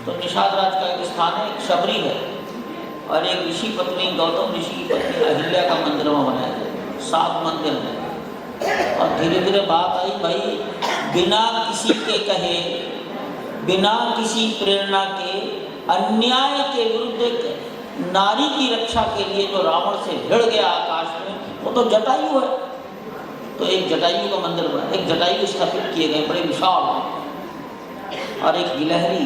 तो निषाद राज का एक स्थान है, एक शबरी है, और एक ऋषि पत्नी, गौतम ऋषि की पत्नी अहिल्या का मंदिर वहाँ बनाया गया। 7 मंदिर हैं। और धीरे धीरे बात आई, भाई बिना किसी के कहे, बिना किसी प्रेरणा के, अन्याय के विरुद्ध एक नारी की रक्षा के लिए जो रावण से भिड़ गया आकाश में, वो तो जटायु है। तो एक जटायु का मंदिर बना, एक जटायु स्थापित किए गए बड़े विशाल, और एक गिलहरी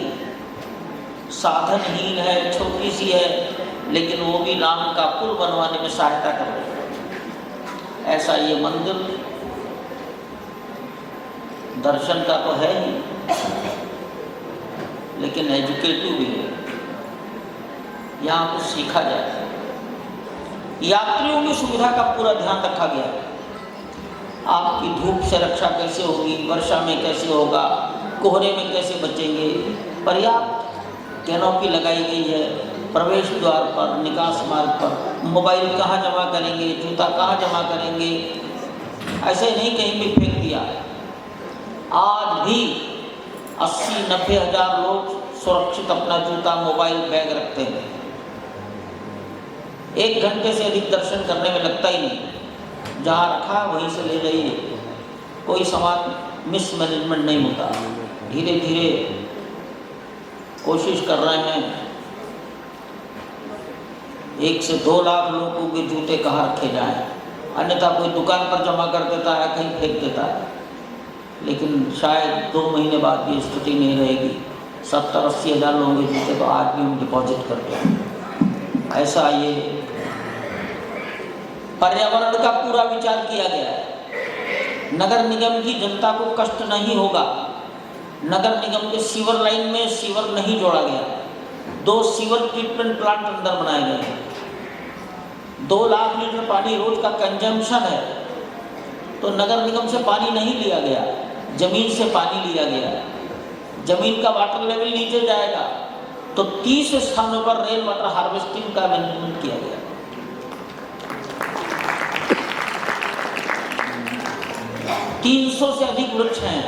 साधनहीन है, छोटी सी है, लेकिन वो भी राम का पुल बनवाने में सहायता कर रही है। ऐसा ये मंदिर दर्शन का तो है ही, लेकिन एजुकेटिव भी है। यहाँ कुछ सीखा जाए। यात्रियों की सुविधा का पूरा ध्यान रखा गया है। आपकी धूप से रक्षा कैसे होगी, वर्षा में कैसे होगा, कोहरे में कैसे बचेंगे, पर्याप्त कैनोपी लगाई गई है। प्रवेश द्वार पर, निकास मार्ग पर मोबाइल कहाँ जमा करेंगे, जूता कहाँ जमा करेंगे, ऐसे नहीं कहीं भी फेंक दिया। आज भी 80-90 हज़ार लोग सुरक्षित अपना जूता, मोबाइल, बैग रखते हैं। 1 घंटे से अधिक दर्शन करने में लगता ही नहीं, जहाँ रखा वहीं से ले जाइए। कोई सामान मिसमैनेजमेंट नहीं होता। धीरे धीरे कोशिश कर रहे हैं 1 से 2 लाख लोगों के जूते कहाँ रखे जाएं, अन्यथा कोई दुकान पर जमा कर देता है, कहीं फेंक देता है। लेकिन शायद 2 महीने बाद ये स्थिति नहीं रहेगी। 70-80 हज़ार लोगों के जूते तो आज भी हम डिपॉजिट करते हैं। ऐसा ये पर्यावरण का पूरा विचार किया गया है। नगर निगम की जनता को कष्ट नहीं होगा। नगर निगम के सीवर लाइन में सीवर नहीं जोड़ा गया। 2 सीवर ट्रीटमेंट प्लांट अंदर बनाए गए हैं। 2 लाख लीटर पानी रोज का कंजम्पशन है, तो नगर निगम से पानी नहीं लिया गया, जमीन से पानी लिया गया। जमीन का वाटर लेवल नीचे जाएगा, तो 30 स्थानों पर रेन वाटर हार्वेस्टिंग का मैनेजमेंट किया गया। तीन 300 से अधिक वृक्ष हैं।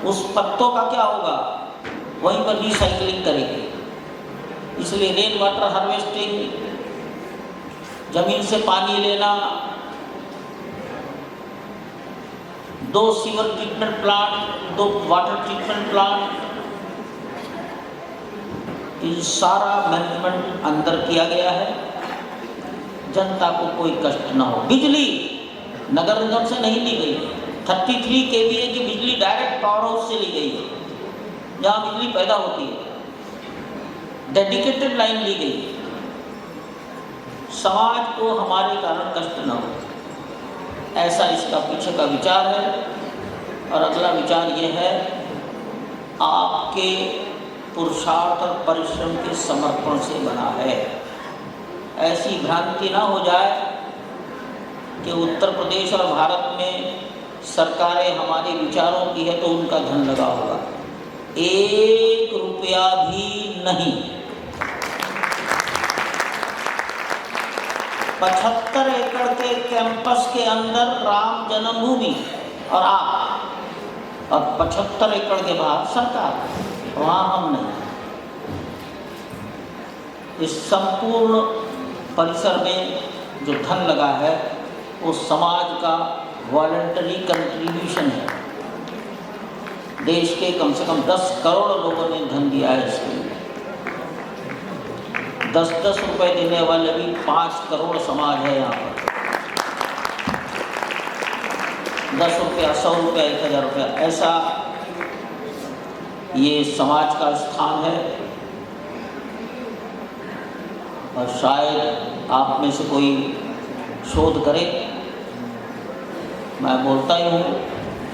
उस पत्तों का क्या होगा, वहीं पर रिसाइकलिंग करेंगे। इसलिए रेन वाटर हार्वेस्टिंग, जमीन से पानी लेना, 2 sewer treatment plant, 2 water treatment plant, ये सारा मैनेजमेंट अंदर किया गया है। जनता को कोई कष्ट ना हो। बिजली नगर निगम से नहीं ली गई। 33 kVA की बिजली डायरेक्ट पावर हाउस से ली गई है, जहाँ बिजली पैदा होती है। डेडिकेटेड लाइन ली गई। समाज को हमारे कारण कष्ट न हो, ऐसा इसका पीछे का विचार है। और अगला विचार ये है, आपके पुरुषार्थ और परिश्रम के समर्पण से बना है। ऐसी भ्रांति ना हो जाए कि उत्तर प्रदेश और भारत में सरकारें हमारे विचारों की है तो उनका धन लगा होगा। 1 रुपया भी नहीं। 75 एकड़ के कैंपस के अंदर राम जन्मभूमि और आप, और 75 एकड़ के बाद सरकार, वहाँ हम नहीं। इस संपूर्ण परिसर में जो धन लगा है वो समाज का वॉलंटरी कंट्रीब्यूशन है। देश के कम से कम 10 करोड़ लोगों ने धन दिया है इसके लिए। 10-10 रुपए देने वाले भी 5 करोड़ समाज है यहाँ पर। 10 रुपया, 100 रुपया, 1000 रुपया, ऐसा ये समाज का स्थान है। और शायद आप में से कोई शोध करे। मैं बोलता ही हूँ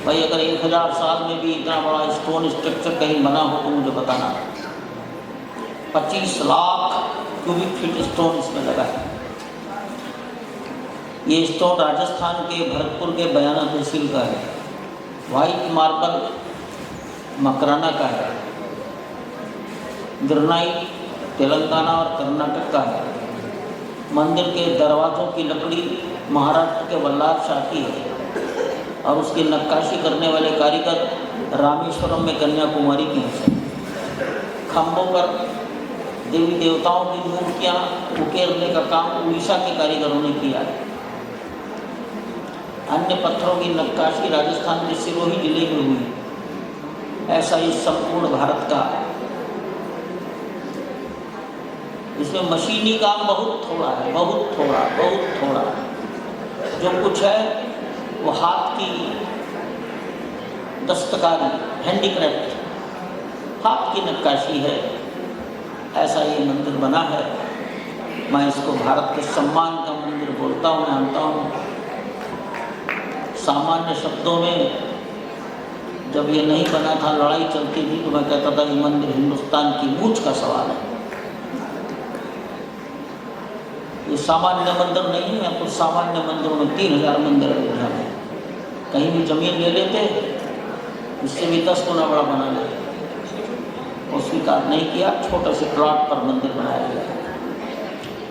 भाई, अगर 1000 साल में भी इतना बड़ा स्टोन स्ट्रक्चर कहीं बना हो तो मुझे बताना। 25 लाख क्यूबिक फीट स्टोन इसमें लगा है। ये स्टोन राजस्थान के भरतपुर के बयाना तहसील का है। वाइट मार्बल मकराना का है। ग्रेनाइट तेलंगाना और कर्नाटक का है। मंदिर के दरवाज़ों की लकड़ी महाराष्ट्र के वल्लाभ शाह की है और उसकी नक्काशी करने वाले कारीगर रामेश्वरम में कन्याकुमारी की हैं। खंभों पर देवी देवताओं की मूर्तियाँ उकेरने का काम उड़ीसा के कारीगरों ने किया है। अन्य पत्थरों की नक्काशी राजस्थान के सिरोही जिले में हुई। ऐसा ही संपूर्ण भारत का। इसमें मशीनी काम बहुत थोड़ा है, बहुत थोड़ा, बहुत थोड़ा। जो कुछ है वो हाथ की दस्तकारी, हैंडीक्राफ्ट, हाथ की नक्काशी है। ऐसा ये मंदिर बना है। मैं इसको भारत के सम्मान का मंदिर बोलता हूँ, मानता हूँ। सामान्य शब्दों में जब ये नहीं बना था, लड़ाई चलती थी, तो मैं कहता था ये मंदिर हिंदुस्तान की मूंछ का सवाल है। ये सामान्य मंदिर नहीं है। तो सामान्य मंदिरों में 3000 मंदिर अयोध्या में। कहीं भी जमीन ले लेते, इससे भी 10 गुना बड़ा बना लेते। और स्वीकार नहीं किया, छोटे से प्लॉट पर मंदिर बनाया गया।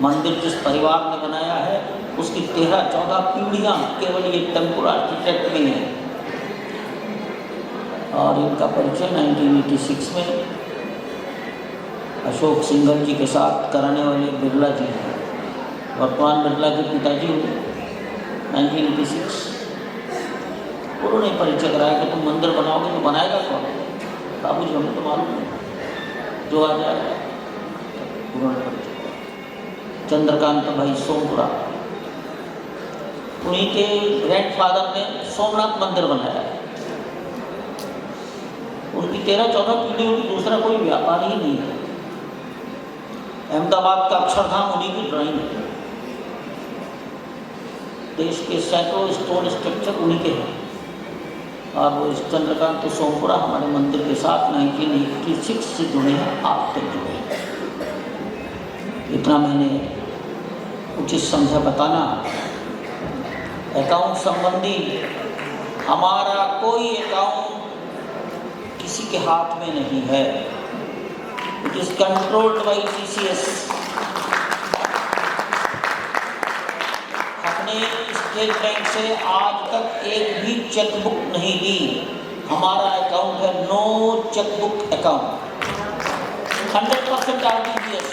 मंदिर जिस परिवार ने बनाया है उसकी 13-14 पीढ़ियाँ केवल ये टेम्पल आर्किटेक्ट में है। और इनका परिचय 1986 में अशोक सिंघल जी के साथ कराने वाले बिरला जी हैं। वर्तमान बिरला के पिताजी 1986 उन्होंने परिचय कराया कि तुम मंदिर बनाओगे तो बनाएगा कौन? बाबू जी हमें तो मालूम नहीं, जो आ जाएगा। उन्होंने परिचय कराया। चंद्रकांत भाई सोमपुरा, उन्हीं के ग्रैंडफादर ने सोमनाथ मंदिर बनाया है। उनकी 13-14 पीढ़ी, उनकी दूसरा कोई व्यापार ही नहीं है। अहमदाबाद का अक्षरधाम उन्हीं की ड्राइंग है। देश के सैकड़ों स्टोन स्ट्रक्चर उन्हीं के हैं। और वो इस चंद्रकांत सोमपुरा हमारे मंदिर के साथ 1986 से जुड़े हैं, आप तक जुड़े हैं। इतना मैंने उचित समझा बताना। अकाउंट संबंधी हमारा कोई अकाउंट किसी के हाथ में नहीं है। It is controlled by TCS। हमने स्टेट बैंक से आज तक एक भी चेकबुक नहीं ली। हमारा अकाउंट है नो चेकबुक अकाउंट, 100% RTGS।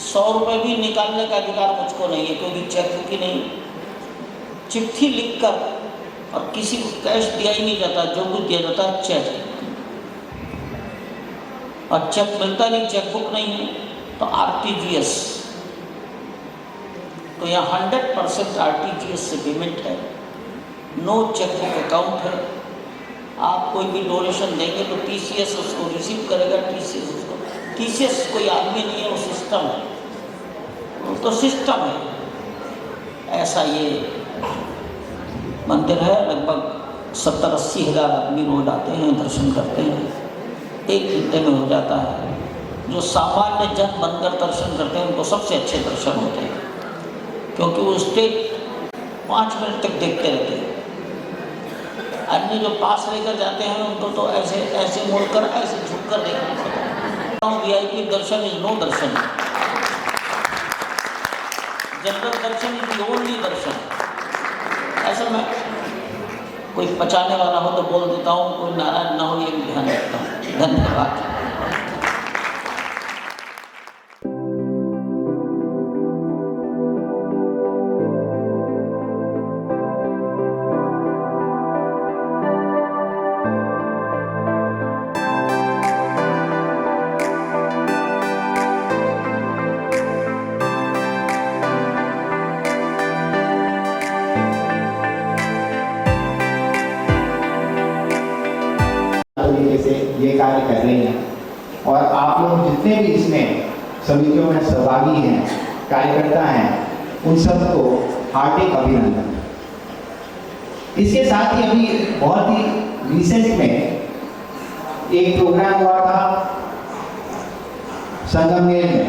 100 रुपये भी निकालने का अधिकार मुझको नहीं है, क्योंकि चेकबुक ही नहीं। चिट्ठी लिखकर और किसी को कैश दिया ही नहीं जाता, जो कुछ दिया जाता है चेक। और चेक मिलता नहीं, चेकबुक नहीं है, तो RTGS। तो यहाँ 100% RTGS से पेमेंट है, नो चेकबुक अकाउंट है। आप कोई भी डोनेशन देंगे तो TCS उसको रिसीव करेगा। TCS कोई आदमी नहीं है, वो सिस्टम है, वो तो सिस्टम है। ऐसा ये मंदिर है। लगभग 70-80 हज़ार आदमी रोज आते हैं, दर्शन करते हैं। 1 घंटे में हो जाता है। जो सामान्य जन बनकर दर्शन करते हैं उनको सबसे अच्छे दर्शन होते हैं, क्योंकि वो स्टेट 5 मिनट तक देखते रहते हैं। अन्य जो पास लेकर जाते हैं उनको तो ऐसे ऐसे मुड़कर, ऐसे झुककर देखना पड़ता है। VIP darshan is no darshan. General darshan is the only darshan. ऐसा मैं कोई पचाने वाला हो तो बोल देता हूँ, कोई नाराज ना हो ये भी ध्यान रखता हूँ। धन्यवाद। तरीके से ये कार्य कर रही हैं। और आप लोग जितने भी इसमें समितियों में सहभागी हैं, कार्यकर्ता हैं, उन सबको हार्दिक अभिनंदन। इसके साथ ही अभी बहुत ही रिसेंट में एक प्रोग्राम हुआ था संगमनेर में,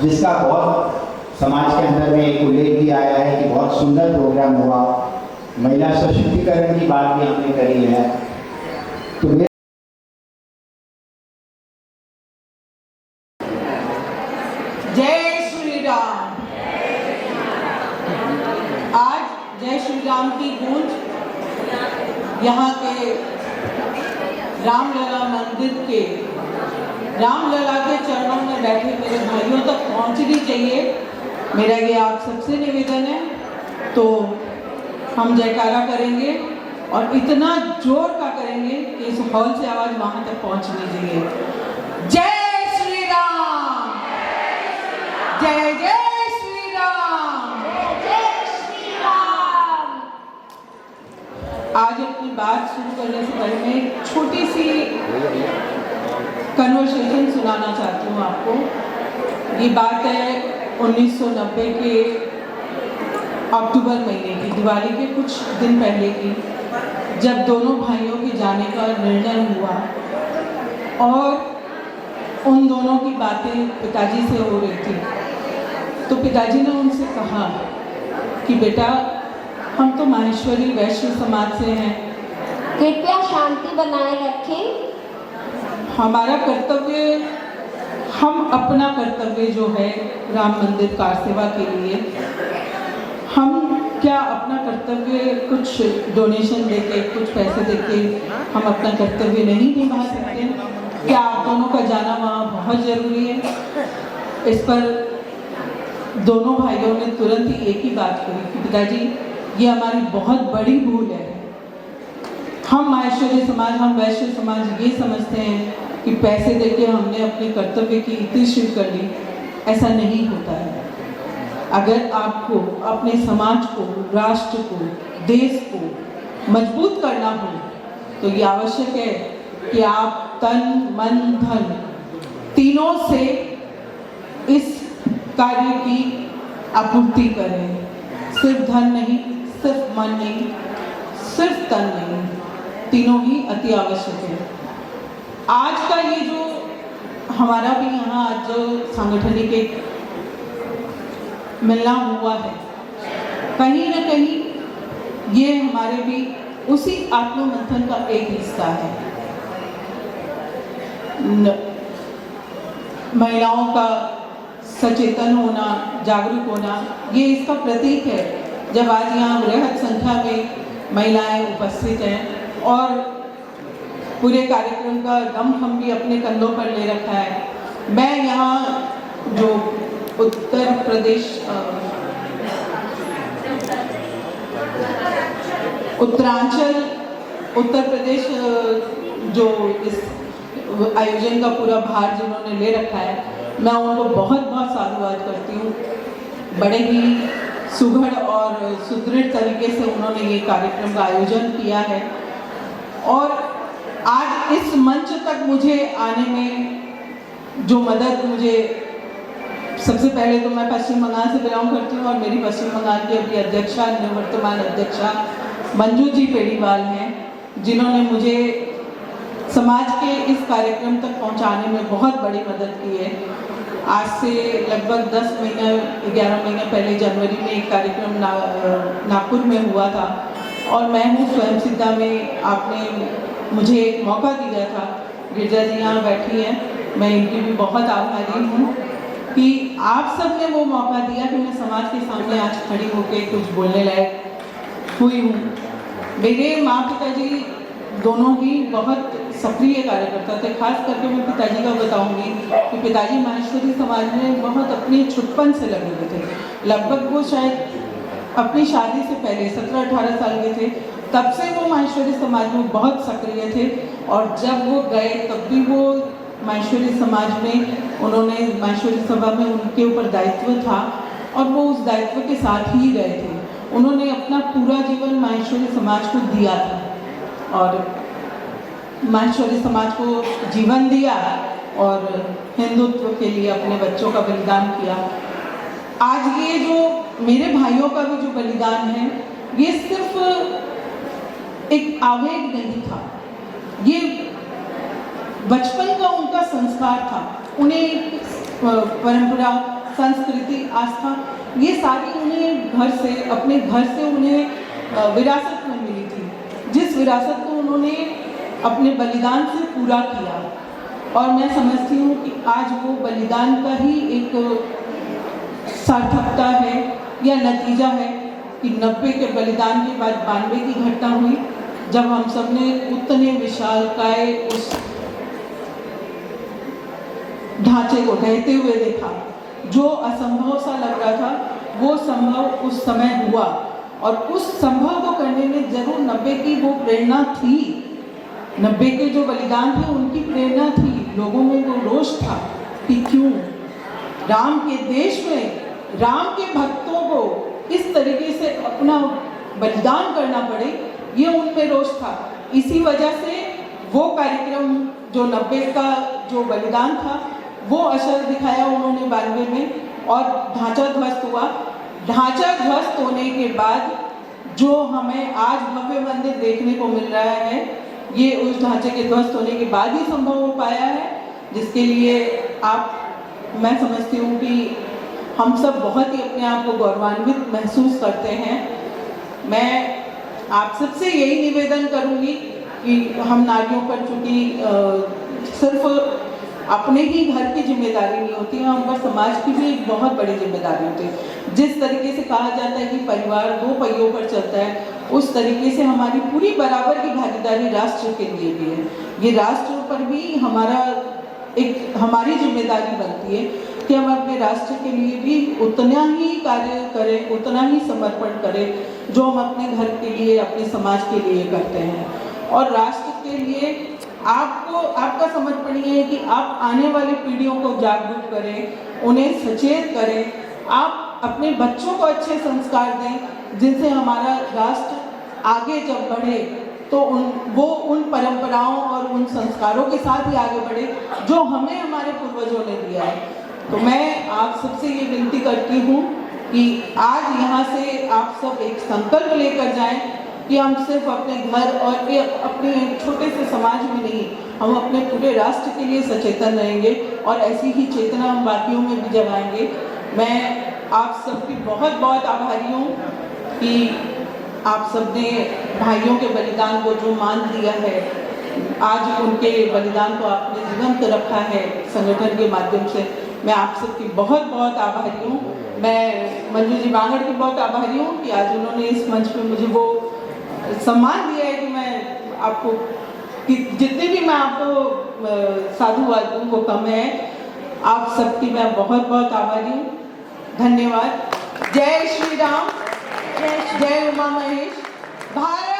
जिसका बहुत समाज के अंदर में एक उल्लेख भी आया है कि बहुत सुंदर प्रोग्राम हुआ। महिला सशक्तिकरण की बात भी हमने करी है। तो जय श्री राम। आज जय श्री राम की गूंज यहाँ के रामलला मंदिर के रामलला के चरणों में बैठे मेरे भाइयों तक पहुँचनी चाहिए। मेरा ये आप सबसे निवेदन है। तो हम जयकारा करेंगे और इतना जोर का करेंगे कि इस हॉल से आवाज़ वहाँ तक पहुँचनी चाहिए। जय श्री राम, जय जय श्री राम, जय श्री राम। आज अपनी बात शुरू करने से पहले मैं एक छोटी सी कन्वर्सेशन सुनाना चाहती हूँ आपको। ये बात है 1990 के अक्टूबर महीने की, दिवाली के कुछ दिन पहले की, जब दोनों भाइयों के जाने का निर्णय हुआ और उन दोनों की बातें पिताजी से हो रही थी। तो पिताजी ने उनसे कहा कि बेटा, हम तो माहेश्वरी वैश्य समाज से हैं, कृपया शांति बनाए रखें। हमारा कर्तव्य, हम अपना कर्तव्य जो है राम मंदिर कार सेवा के लिए, हम क्या अपना कर्तव्य कुछ डोनेशन देके, कुछ पैसे देके हम अपना कर्तव्य नहीं निभा सकते? क्या आप दोनों का जाना वहाँ बहुत ज़रूरी है? इस पर दोनों भाइयों ने तुरंत ही एक ही बात कही कि पिताजी, ये हमारी बहुत बड़ी भूल है। हम माहेश्वरी समाज, हम वैश्य समाज ये समझते हैं कि पैसे देके हमने अपने कर्तव्य की इतनी शुरू कर ली। ऐसा नहीं होता है। अगर आपको अपने समाज को, राष्ट्र को, देश को मजबूत करना हो तो ये आवश्यक है कि आप तन, मन, धन तीनों से इस कार्य की आपूर्ति करें। सिर्फ धन नहीं, सिर्फ मन नहीं, सिर्फ तन नहीं, तीनों ही अति आवश्यक है। आज का ये जो हमारा भी यहाँ आज जो सांगठनिक एक मिलना हुआ है, कहीं ना कहीं ये हमारे भी उसी आत्ममंथन का एक हिस्सा है। महिलाओं का सचेतन होना, जागरूक होना, ये इसका प्रतीक है। जब आज यहाँ बृहद संख्या में महिलाएं उपस्थित हैं और पूरे कार्यक्रम का दम हम भी अपने कंधों पर ले रखा है। मैं यहाँ जो उत्तर प्रदेश, उत्तरांचल उत्तर प्रदेश जो इस आयोजन का पूरा भार जिन्होंने ले रखा है, मैं उनको बहुत बहुत साधुवाद करती हूँ। बड़े ही सुघड़ और सुदृढ़ तरीके से उन्होंने ये कार्यक्रम का आयोजन किया है। और आज इस मंच तक मुझे आने में जो मदद मुझे, सबसे पहले तो मैं पश्चिम बंगाल से बिलोंग करती हूँ और मेरी पश्चिम बंगाल की अभी अध्यक्षा, निवर्तमान अध्यक्षा मंजू जी पेड़ीवाल हैं, जिन्होंने मुझे समाज के इस कार्यक्रम तक पहुंचाने में बहुत बड़ी मदद की है। आज से लगभग 10 महीने 11 महीने पहले जनवरी में एक कार्यक्रम नागपुर में हुआ था और मैं हूँ स्वयं सिद्धा में, आपने मुझे एक मौका दिया था। गिरजा जी यहाँ बैठी हैं, मैं इनकी भी बहुत आभारी हूँ कि आप सब ने वो मौका दिया कि मैं समाज के सामने आज खड़ी होकर कुछ बोलने लायक हुई हूँ। मेरे माँ पिताजी दोनों ही बहुत सक्रिय कार्यकर्ता थे। खास करके मैं पिताजी का बताऊंगी कि पिताजी माहेश्वरी समाज में बहुत अपने छुटपन से लगे हुए थे। लगभग वो शायद अपनी शादी से पहले 17-18 साल के थे, तब से वो माहेश्वरी समाज में बहुत सक्रिय थे। और जब वो गए तब भी वो माहेश्वरी समाज में, उन्होंने माहेश्वरी सभा में उनके ऊपर दायित्व था और वो उस दायित्व के साथ ही गए थे। उन्होंने अपना पूरा जीवन माहेश्वरी समाज को दिया था और माहेश्वरी समाज को जीवन दिया और हिंदुत्व के लिए अपने बच्चों का बलिदान किया। आज ये जो मेरे भाइयों का भी जो बलिदान है, ये सिर्फ एक आवेग नहीं था, ये बचपन का उनका संस्कार था। उन्हें परंपरा, संस्कृति, आस्था, ये सारी उन्हें घर से, अपने घर से उन्हें विरासत में मिली थी, जिस विरासत को उन्होंने अपने बलिदान से पूरा किया। और मैं समझती हूँ कि आज वो बलिदान का ही एक सार्थकता है या नतीजा है कि 90 के बलिदान के बाद 92 की घटना हुई, जब हम सब ने उतने विशालकाय उस ढांचे को ढहते हुए देखा। जो असंभव सा लग रहा था वो संभव उस समय हुआ, और उस संभव को करने में जरूर 90 की वो प्रेरणा थी। 90 के जो बलिदान थे उनकी प्रेरणा थी, लोगों में वो रोष था कि क्यों राम के देश में राम के भक्तों को इस तरीके से अपना बलिदान करना पड़े, ये उनमें रोष था। इसी वजह से वो कार्यक्रम जो 90 का जो बलिदान था वो असर दिखाया उन्होंने 92 में, और ढांचा ध्वस्त हुआ। ढांचा ध्वस्त होने के बाद जो हमें आज भव्य मंदिर देखने को मिल रहा है, ये उस ढांचे के ध्वस्त होने के बाद ही संभव हो पाया है, जिसके लिए मैं समझती हूँ कि हम सब बहुत ही अपने आप को गौरवान्वित महसूस करते हैं। मैं आप सबसे यही निवेदन करूँगी कि हम नारियों पर चूँकि सिर्फ अपने ही घर की जिम्मेदारी नहीं होती है, हम पर समाज की भी एक बहुत बड़ी जिम्मेदारी होती है। जिस तरीके से कहा जाता है कि परिवार 2 पहियों पर चलता है, उस तरीके से हमारी पूरी बराबर की भागीदारी राष्ट्र के लिए भी है। ये राष्ट्र पर भी हमारी जिम्मेदारी बनती है कि हम अपने राष्ट्र के लिए भी उतना ही कार्य करें, उतना ही समर्पण करें जो हम अपने घर के लिए, अपने समाज के लिए करते हैं। और राष्ट्र के लिए आपका समर्पण ये है कि आप आने वाली पीढ़ियों को जागरूक करें, उन्हें सचेत करें, आप अपने बच्चों को अच्छे संस्कार दें जिनसे हमारा राष्ट्र आगे जब बढ़े तो वो उन परंपराओं और उन संस्कारों के साथ ही आगे बढ़े जो हमें हमारे पूर्वजों ने दिया है। तो मैं आप सबसे ये विनती करती हूँ कि आज यहाँ से आप सब एक संकल्प लेकर जाएं कि हम सिर्फ अपने घर और अपने छोटे से समाज में नहीं, हम अपने पूरे राष्ट्र के लिए सचेतन रहेंगे और ऐसी ही चेतना हम बाकियों में भी जगाएंगे। मैं आप सबकी बहुत बहुत आभारी हूँ कि आप सबने भाइयों के बलिदान को जो मान दिया है, आज उनके बलिदान को आपने जीवंत रखा है संगठन के माध्यम से। मैं आप सबकी बहुत बहुत आभारी हूँ। मैं मंजू जी बांगड़ की बहुत आभारी हूँ कि आज उन्होंने इस मंच पे मुझे वो सम्मान दिया है कि मैं आपको कि जितने भी मैं आपको साधुवाद दूँ वो कम है। आप सबकी मैं बहुत बहुत आभारी हूँ। धन्यवाद। जय श्री राम, जय उमा महेश। भारत